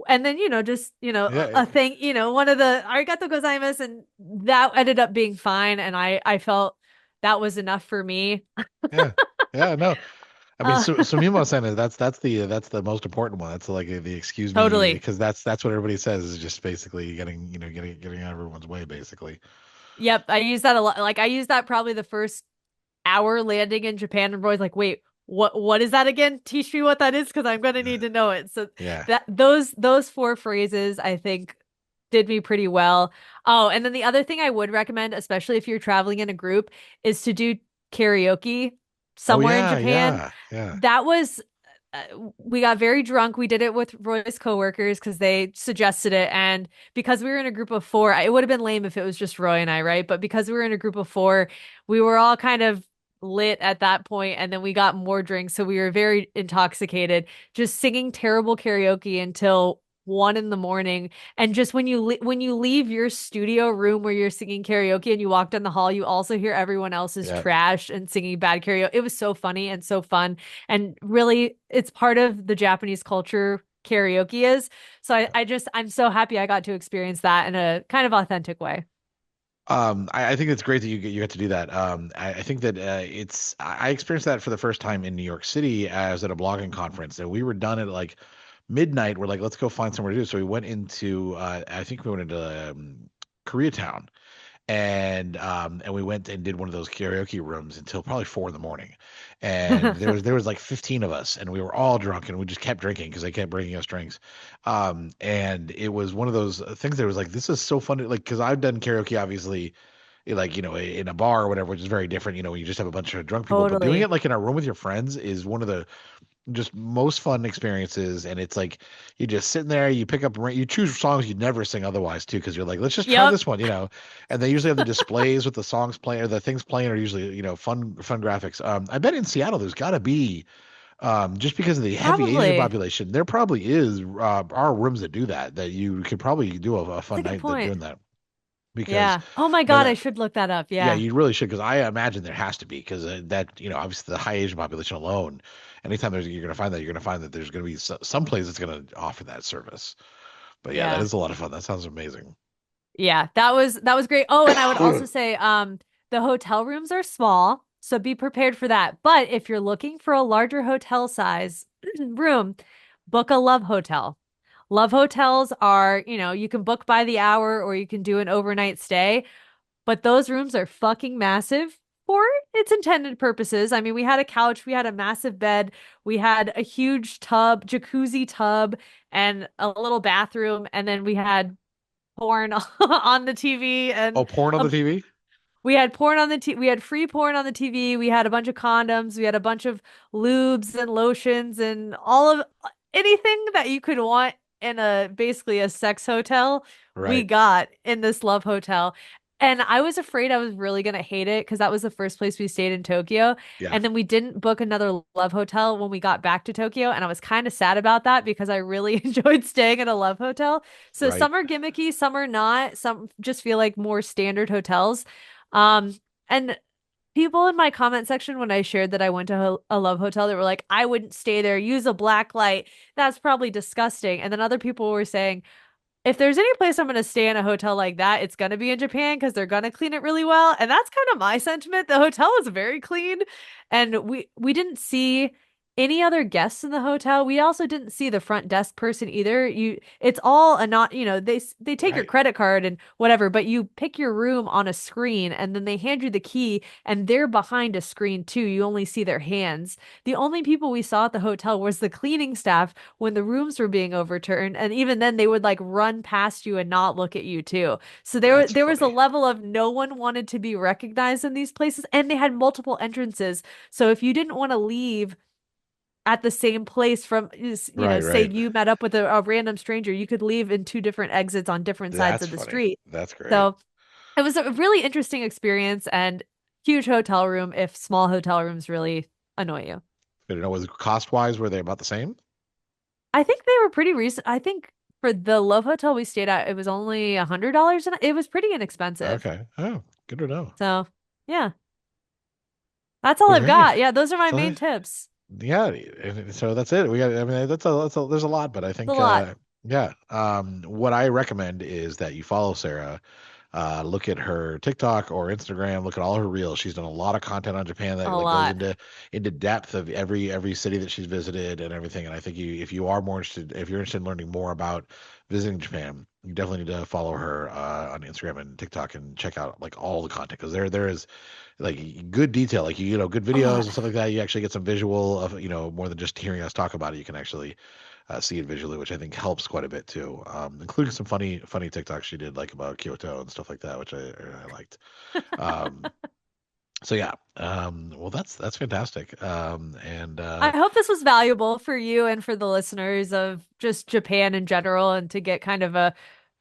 and then just Yeah. a thing, one of the arigato gozaimasu, and that ended up being fine, and I felt that was enough for me. Yeah. Yeah. No. I mean, Uh, Sumimo-sen is that's the most important one. That's like the excuse me, totally. because that's what everybody says is just basically getting out of everyone's way, basically. Yep, I use that a lot. Like I use that probably the first hour landing in Japan, and Roy's like, "Wait, what is that again? Teach me what that is, because I'm gonna need Yeah. to know it." So Yeah. those four phrases, I think, did me pretty well. Oh, and then the other thing I would recommend, especially if you're traveling in a group, is to do karaoke Oh somewhere in yeah. Japan. Yeah. Yeah. That was we got very drunk. We did it with Roy's coworkers because they suggested it. And because we were in a group of four, it would have been lame if it was just Roy and I, right? But because we were in a group of four, we were all kind of lit at that point, and then we got more drinks. So we were very intoxicated, just singing terrible karaoke until 1 in the morning. And just when you leave your studio room where you're singing karaoke and you walk down the hall, you also hear everyone else's Yeah. trash and singing bad karaoke. It was so funny and so fun. And really, it's part of the Japanese culture, karaoke is. So I'm so happy I got to experience that in a kind of authentic way. I think it's great that you get to do that. I think that I experienced that for the first time in New York City as at a blogging conference, and we were done at like midnight. We're like, let's go find somewhere to do. So we went into I think we went into Koreatown, and we went and did one of those karaoke rooms until probably 4 in the morning, and there was like 15 of us, and we were all drunk, and we just kept drinking because they kept bringing us drinks, and it was one of those things that was like, this is so fun to, like, because I've done karaoke obviously, like, in a bar or whatever, which is very different, when you just have a bunch of drunk people, but doing Totally. it like in a room with your friends is one of the just most fun experiences. And it's like, you just sitting there, you pick up, you choose songs you'd never sing otherwise too, because you're like, let's just try Yep. this one. And they usually have the displays with the songs playing, or the things playing are usually, fun graphics. I bet in Seattle there's got to be, just because of the heavy Asian Probably. population, there probably are rooms that do that you could probably do a That's fun a good night that point. doing that, because Yeah. Oh my but God, I should look that up. yeah, Yeah. you really should, because I imagine there has to be, because that, obviously the high Asian population alone, anytime you're going to find that, there's going to be some place that's going to offer that service. But yeah, that Yeah. is a lot of fun. That sounds amazing. Yeah, that was great. Oh, and I would also say the hotel rooms are small, so be prepared for that. But if you're looking for a larger hotel size room, book a love hotel. Love hotels are, you can book by the hour or you can do an overnight stay, but those rooms are fucking massive for its intended purposes. I mean, we had a couch, we had a massive bed, we had a huge tub, jacuzzi tub, and a little bathroom, and then we had porn on the TV Oh, and porn on a the TV? we had porn on the we had free porn on the TV. We had a bunch of condoms. We had a bunch of lubes and lotions and all of anything that you could want in a basically a sex hotel. We Right. got in this love hotel. And I was afraid I was really gonna hate it because that was the first place we stayed in Tokyo. Yeah. And then we didn't book another love hotel when we got back to Tokyo. And I was kind of sad about that because I really enjoyed staying in a love hotel. So Right. some are gimmicky, some are not. Some just feel like more standard hotels. Um, and people in my comment section when I shared that I went to a love hotel, they were like, I wouldn't stay there. Use a black light. That's probably disgusting. And then other people were saying, if there's any place I'm going to stay in a hotel like that, it's going to be in Japan because they're going to clean it really well. And that's kind of my sentiment. The hotel was very clean, and we didn't see any other guests in the hotel. We also didn't see the front desk person either. It's all a not, they take your Right. credit card and whatever, but you pick your room on a screen and then they hand you the key and they're behind a screen too. You only see their hands. The only people we saw at the hotel was the cleaning staff when the rooms were being overturned, and even then they would like run past you and not look at you too. So That's there was a funny. level of no one wanted to be recognized in these places, and they had multiple entrances. So if you didn't want to leave at the same place from, Right, say right. you met up with a random stranger, you could leave in two different exits on different sides That's of the funny. street. That's great. So it was a really interesting experience and huge hotel room if small hotel rooms really annoy you. I don't know, was cost wise, were they about the same? I think they were pretty recent. I think for the Love Hotel we stayed at, it was only $100, and it was pretty inexpensive. Okay. Oh, good to know. So, yeah, that's all Well, I've great. got. Yeah, those are my So main tips. yeah, and so that's it. I mean, there's a lot, but I It's a think, lot. yeah. What I recommend is that you follow Sarah. Look at her TikTok or Instagram. Look at all her reels. She's done a lot of content on Japan that A like goes lot. into depth of every city that she's visited and everything. And I think if you are more interested, if you're interested in learning more about visiting Japan, you definitely need to follow her on Instagram and TikTok and check out like all the content, because there is like good detail, like good A videos lot. and stuff like that. You actually get some visual of more than just hearing us talk about it. You can actually see it visually, which I think helps quite a bit too. Including some funny TikToks she did like about Kyoto and stuff like that, which I liked. Um, so yeah, well that's fantastic. And I hope this was valuable for you and for the listeners of just Japan in general and to get kind of a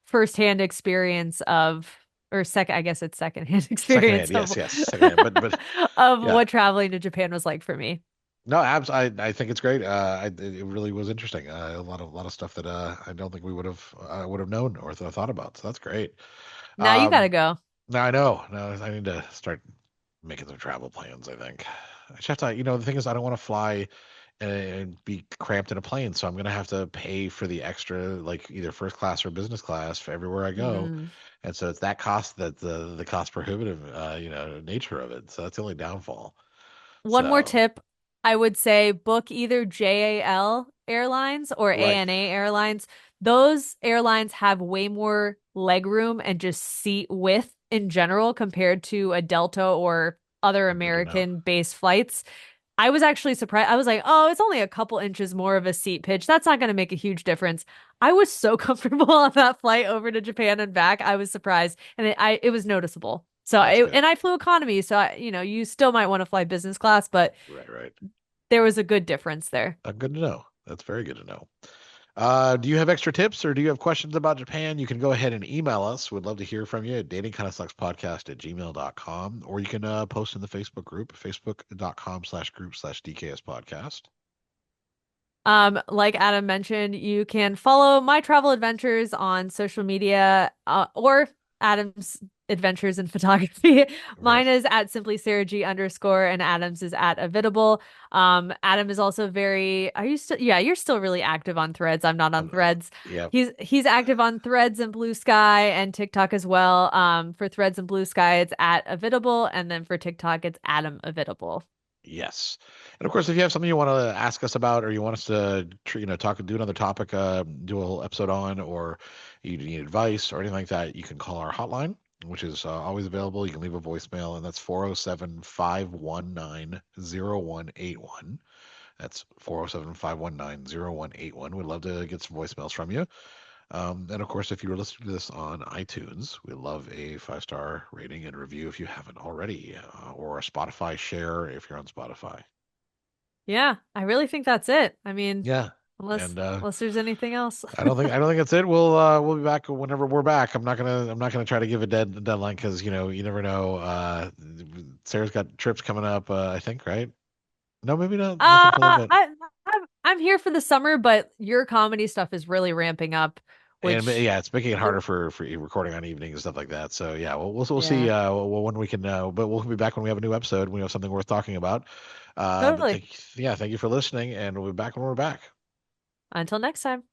firsthand experience of, or second, I guess it's secondhand experience secondhand, of, yes, secondhand, but of yeah, what traveling to Japan was like for me. no, I think it's great. It really was interesting. A lot of stuff that I don't think we would have known or thought about. So that's great. Now you gotta Um, go. Now I know. Now I need to start making some travel plans, I think. I just have to, the thing is, I don't want to fly and be cramped in a plane, so I'm gonna have to pay for the extra, like either first class or business class for everywhere I go. Mm. And so it's that cost, that the cost prohibitive, nature of it. So that's the only downfall. One more So tip, I would say book either JAL Airlines or right, ANA Airlines. Those airlines have way more leg room and just seat width in general compared to a Delta or other American-based flights. I was actually surprised. I was like, oh, it's only a couple inches more of a seat pitch. That's not going to make a huge difference. I was so comfortable on that flight over to Japan and back. I was surprised, and it was noticeable. So and I flew economy, so you still might want to fly business class, but right. There was a good difference there. Good to know. That's very good to know. Do you have extra tips or do you have questions about Japan? You can go ahead and email us. We'd love to hear from you at datingkindofsuckspodcast@gmail.com, or you can post in the Facebook group, facebook.com/group/DKS Podcast. Like Adam mentioned, you can follow my travel adventures on social media, or Adam's adventures in photography. Mine is at simply Sarah G _ and Adam's is at Avitable. Adam is also you're still really active on Threads. I'm not on Threads. Yeah. He's active on Threads and Blue Sky and TikTok as well. For Threads and Blue Sky, it's at Avitable, and then for TikTok, it's Adam Avitable. Yes. And of course, if you have something you want to ask us about, or you want us to, do another topic, do a whole episode on, or you need advice or anything like that, you can call our hotline, which is always available. You can leave a voicemail, and that's 407-519-0181. That's 407-519-0181. We'd love to get some voicemails from you. And of course, if you were listening to this on iTunes, we love a 5-star rating and review if you haven't already, or a Spotify share if you're on Spotify. Yeah, I really think that's it. I mean, yeah. Unless there's anything else. I don't think that's it. We'll be back whenever we're back. I'm not gonna try to give a deadline because you never know. Sarah's got trips coming up. I think, right? No, maybe not. I'm here for the summer, but your comedy stuff is really ramping up. And it's making it harder for recording on evenings and stuff like that. So yeah, we'll see when we can. But we'll be back when we have a new episode. When we have something worth talking about. Totally. Thank you for listening, and we'll be back when we're back. Until next time.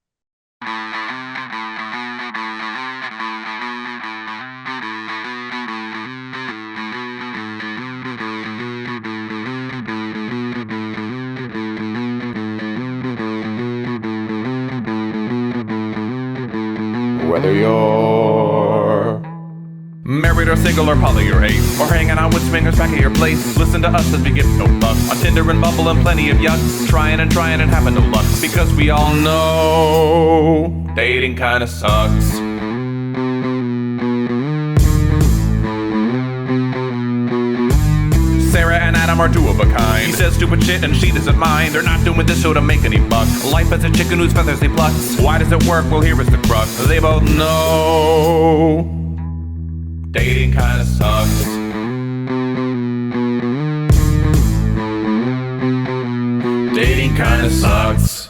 Whether you're married or single or poly or ace, or hanging out with swingers back at your place, listen to us as we give no fuck on Tinder and Bumble and plenty of yuck, trying and having no luck, because we all know dating kinda sucks. Sarah and Adam are two of a kind. He says stupid shit and she doesn't mind. They're not doing this show to make any buck. Life as a chicken whose feathers they pluck. Why does it work? Well, here is the crux. They both know dating kinda sucks. Dating kinda sucks.